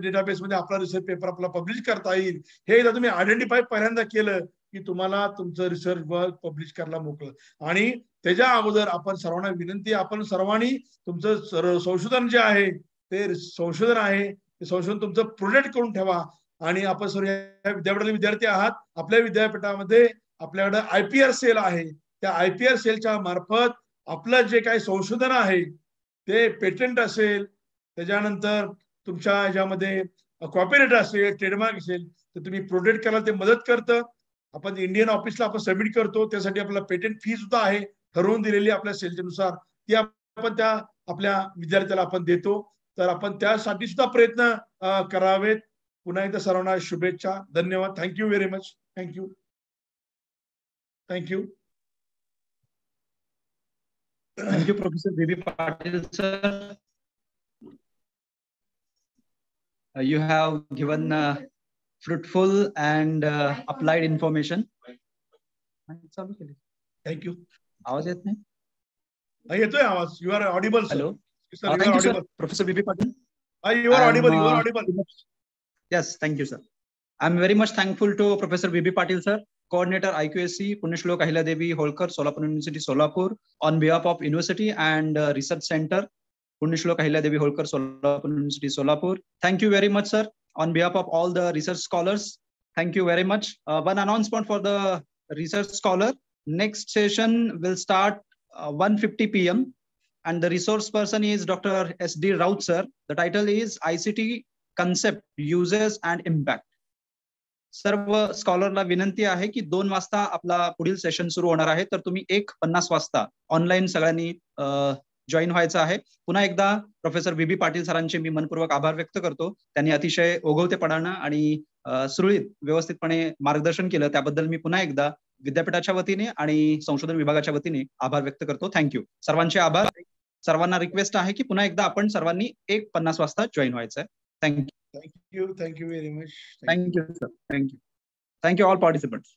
Speaker 1: डेटाबेसमध्ये आपला रिसर्च पेपर आपला पब्लिश करता येईल हे एकदा तुम्ही आयडेंटिफाय पहिल्यांदा केलं की तुम्हाला तुमचं रिसर्च वर्क पब्लिश करायला मोकळं. आणि त्याच्या अगोदर आपण सर्वांना विनंती आपण सर्वांनी तुमचं संशोधन जे आहे ते संशोधन तुमचं प्रोजेक्ट करून ठेवा. आणि आपण सर्व या विद्यापीठातील विद्यार्थी आहात. आपल्या विद्यापीठामध्ये आपल्याकडे IPR सेल आहे. त्या IPR सेलच्या मार्फत आपलं जे काही संशोधन आहे ते पेटंट असेल, त्याच्यानंतर तुमच्या ह्याच्यामध्ये कॉपीराइट असेल, ट्रेडमार्क असेल, तर तुम्ही प्रोटेक्ट करायला ते मदत करतं. आपण इंडियन ऑफिसला आपण सबमिट करतो. त्यासाठी आपल्याला पेटंट फी सुद्धा आहे ठरवून दिलेली आपल्या सेलच्यानुसार. ती आपण त्या आपल्या विद्यार्थ्याला आपण देतो. तर आपण त्यासाठी सुद्धा प्रयत्न करावेत. पुन्हा एकदा सर्वांना शुभेच्छा. धन्यवाद. Thank you very much. Thank you. Thank you.
Speaker 3: Thank you, Professor B.B. Patil, sir. You have given fruitful and applied information.
Speaker 1: Thank you.
Speaker 3: आवाज येत नाही?
Speaker 1: येतोय आवाज. You are audible sir.
Speaker 3: Hello.
Speaker 1: Sir, you
Speaker 3: Thank
Speaker 1: are
Speaker 3: you, sir.
Speaker 1: audible.
Speaker 3: Professor B.B. Patil.
Speaker 1: You are
Speaker 3: I'm,
Speaker 1: audible. You are audible.
Speaker 3: Yes, thank you, sir. I'm very much thankful to Professor B.B. Patil, sir, Coordinator IQSC, Punyashlok Ahilyadevi Holkar, Solapur University, Solapur, on behalf of University and Research Center, Punyashlok Ahilyadevi Holkar, Solapur University, Solapur. Thank you very much, sir, on behalf of all the research scholars. Thank you very much. One announcement for the research scholar. Next session will start 1:50 p.m. and the resource person is Dr. S.D. Raut, sir. The title is ICT Concept, Uses and Impact. सर्व स्कॉलरला विनंती आहे की 2 वाजता आपला पुढील session सुरू होणार आहे. तर तुम्ही 1:50 वाजता ऑनलाईन सगळ्यांनी जॉईन व्हायचं आहे. पुन्हा एकदा प्रोफेसर B.B. पाटील सरांचे मी मनपूर्वक आभार व्यक्त करतो. त्यांनी अतिशय ओघवतेपणानं आणि सुरळीत व्यवस्थितपणे मार्गदर्शन केलं. त्याबद्दल मी पुन्हा एकदा विद्यापीठाच्या वतीने आणि संशोधन विभागाच्या वतीने आभार व्यक्त करतो. थँक्यू. सर्वांचे आभार. सर्वांना रिक्वेस्ट आहे की पुन्हा एकदा आपण सर्वांनी 1:50 वाजता जॉईन व्हायचं आहे. Thank you.
Speaker 1: Thank you. Thank you very much.
Speaker 3: Thank you, sir. Thank you. Thank you all participants.